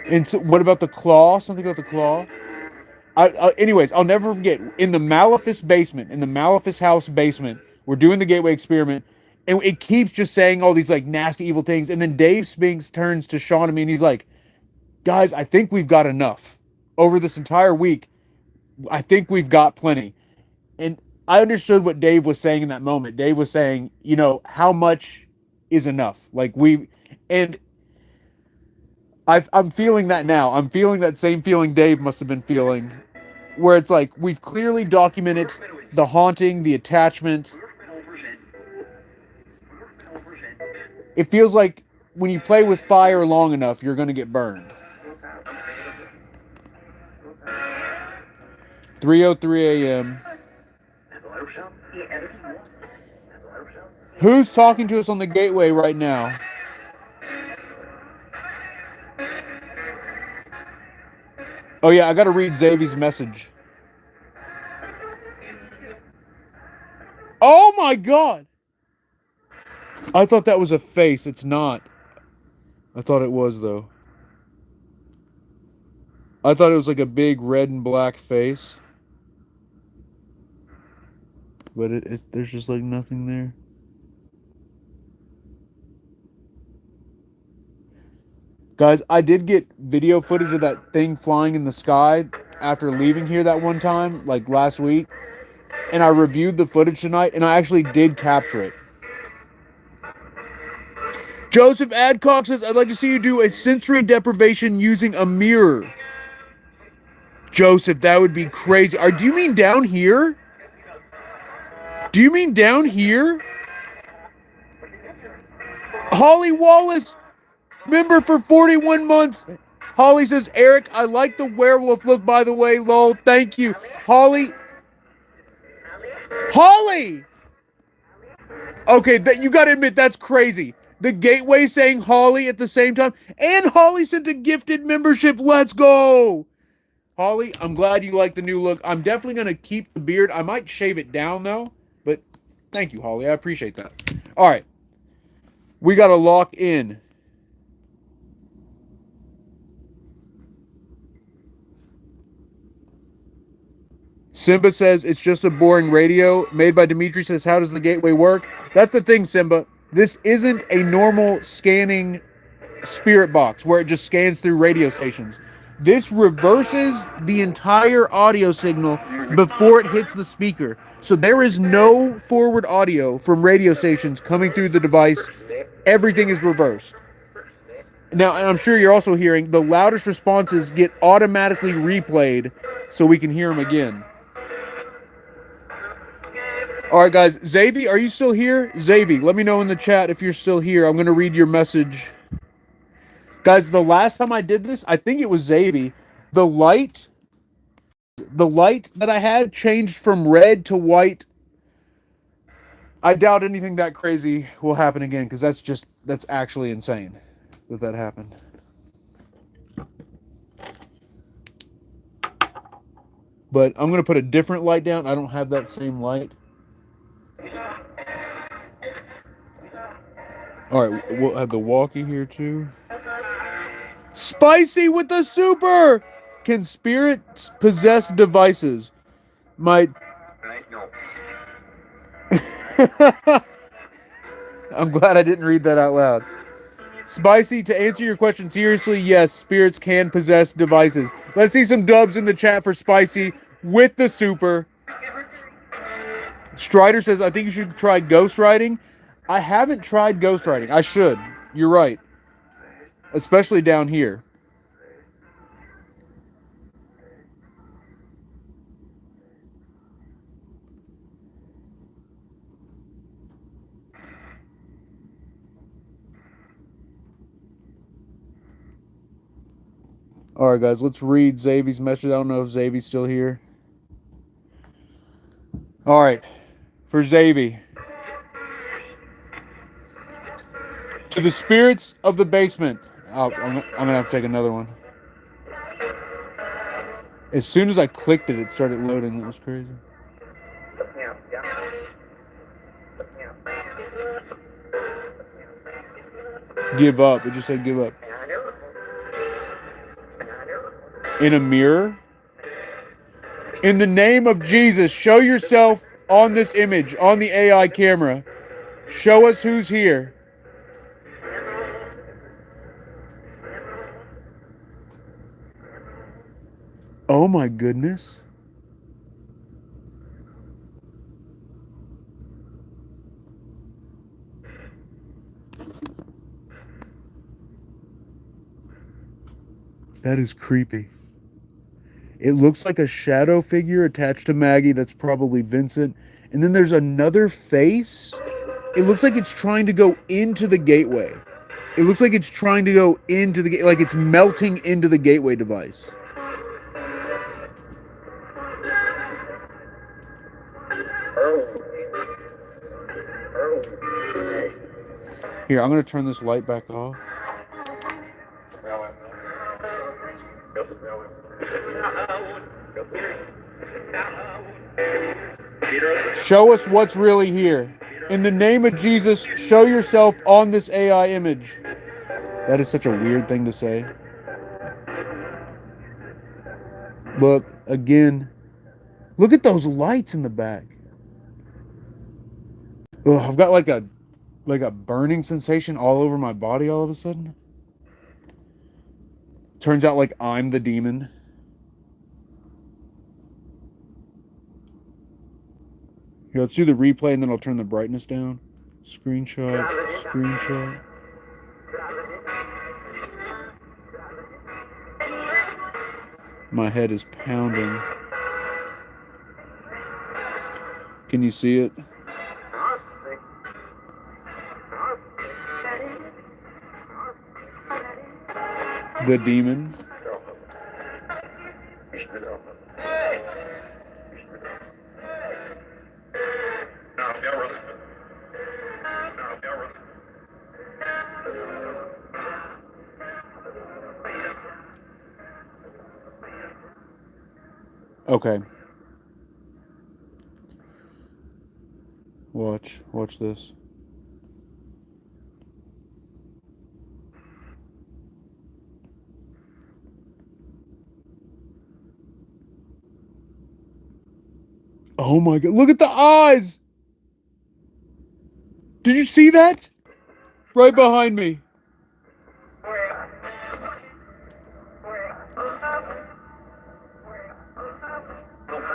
And so, what about the claw? Something about the claw? Anyways, I'll never forget. In the Malefus basement, in the Malefus house basement, we're doing the Gateway experiment. And it keeps just saying all these like nasty, evil things. And then Dave Spinks turns to Sean and me and he's like, guys, I think we've got enough. Over this entire week, I think we've got plenty. And I understood what Dave was saying in that moment. Dave was saying, you know, how much is enough? Like and I'm feeling that now. I'm feeling that same feeling Dave must have been feeling, where it's like we've clearly documented the haunting, the attachment. It feels like when you play with fire long enough, you're going to get burned. 3:03 a.m. Who's talking to us on the gateway right now? Oh yeah, I gotta read Xavier's message. Oh my god! I thought that was a face. It's not. I thought it was, though. I thought it was like a big red and black face. But there's just like nothing there. Guys, I did get video footage of that thing flying in the sky after leaving here that one time, like last week. And I reviewed the footage tonight, and I actually did capture it. Joseph Adcock says, I'd like to see you do a sensory deprivation using a mirror. Joseph, that would be crazy. Do you mean down here? Do you mean down here? Holly Wallace, member for 41 months. Holly says, Eric, I like the werewolf look, by the way. Lol, thank you. Holly. Okay, you gotta admit, that's crazy. The Gateway saying Holly at the same time. And Holly sent a gifted membership. Let's go. Holly, I'm glad you like the new look. I'm definitely going to keep the beard. I might shave it down, though. But thank you, Holly. I appreciate that. All right. We got to lock in. Simba says it's just a boring radio. Made by Dimitri says, how does the gateway work? That's the thing, Simba. This isn't a normal scanning spirit box where it just scans through radio stations. This reverses the entire audio signal before it hits the speaker. So there is no forward audio from radio stations coming through the device. Everything is reversed. Now, and I'm sure you're also hearing the loudest responses get automatically replayed so we can hear them again. All right, guys. Xavi, are you still here? Xavi, let me know in the chat if you're still here. I'm going to read your message. Guys, the last time I did this, I think it was Xavi. The light that I had changed from red to white. I doubt anything that crazy will happen again because that's actually insane that happened. But I'm going to put a different light down. I don't have that same light. All right, we'll have the walkie here too. Spicy with the super! Can spirits possess devices? My. I'm glad I didn't read that out loud. Spicy, to answer your question seriously, yes, spirits can possess devices. Let's see some dubs in the chat for Spicy with the super. Strider says, I think you should try ghostwriting. I haven't tried ghostwriting. I should. You're right. Especially down here. All right, guys, let's read Xavi's message. I don't know if Xavi's still here. All right, for Xavi. To the spirits of the basement. Oh, I'm going to have to take another one. As soon as I clicked it, it started loading. That was crazy. Give up. It just said give up. In a mirror. In the name of Jesus, show yourself on this image, on the AI camera. Show us who's here. Oh my goodness. That is creepy. It looks like a shadow figure attached to Maggie. That's probably Vincent. And then there's another face. It looks like it's trying to go into the gateway. It looks like it's trying to go into the like it's melting into the gateway device. Here, I'm going to turn this light back off. Show us what's really here. In the name of Jesus, show yourself on this AI image. That is such a weird thing to say. Look, again. Look at those lights in the back. Ugh, I've got like a burning sensation all over my body all of a sudden. Turns out like I'm the demon. Here, let's do the replay and then I'll turn the brightness down. Screenshot. My head is pounding. Can you see it? The demon. Okay. Watch this. Oh my god, look at the eyes! Did you see that? Right behind me.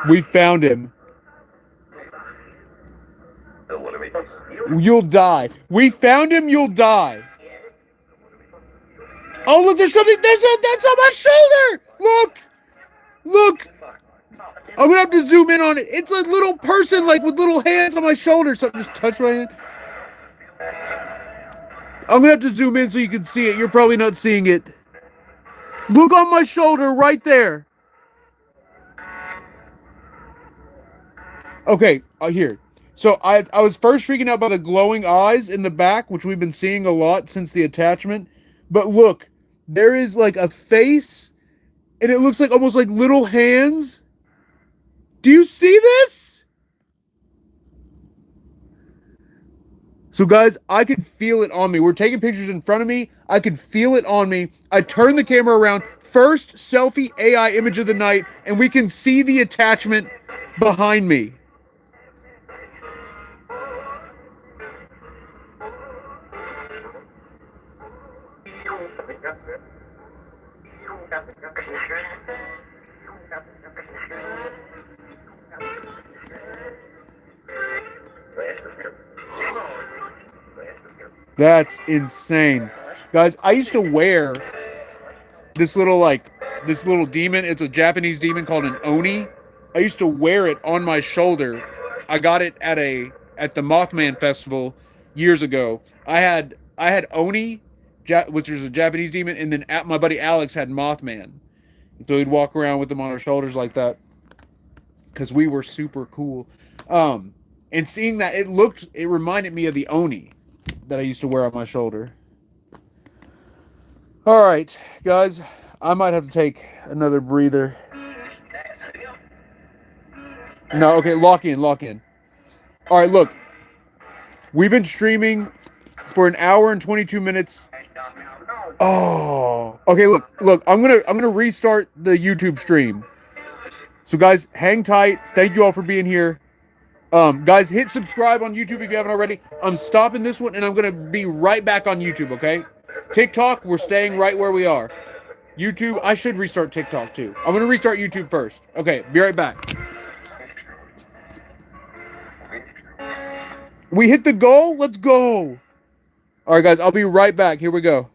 We found him. You'll die. We found him, you'll die. Oh, look, there's something. That's on my shoulder. Look. Look. I'm going to have to zoom in on it. It's a little person, like, with little hands on my shoulder. So just touch my hand. I'm going to have to zoom in so you can see it. You're probably not seeing it. Look on my shoulder right there. Okay, here. So I was first freaking out by the glowing eyes in the back, which we've been seeing a lot since the attachment. But look, there is like a face, and it looks like almost like little hands. Do you see this? So guys, I could feel it on me. We're taking pictures in front of me. I could feel it on me. I turn the camera around. First selfie AI image of the night, and we can see the attachment behind me. That's insane. Guys, I used to wear this little demon. It's a Japanese demon called an Oni. I used to wear it on my shoulder. I got it at the Mothman festival years ago. I had Oni, which was a Japanese demon, and then my buddy Alex had Mothman. So we'd walk around with them on our shoulders like that because we were super cool. And seeing that, it reminded me of the Oni that I used to wear on my shoulder. All right, guys, I might have to take another breather. No, okay, lock in. All right, look, we've been streaming for an hour and 22 minutes. Oh, okay, look, I'm gonna restart the YouTube stream. So guys, hang tight. Thank you all for being here. Guys, hit subscribe on YouTube if you haven't already. I'm stopping this one and I'm gonna be right back on YouTube, okay? TikTok, we're staying right where we are. YouTube, I should restart TikTok too. I'm gonna restart YouTube first. Okay, be right back. We hit the goal? Let's go. All right, guys, I'll be right back. Here we go.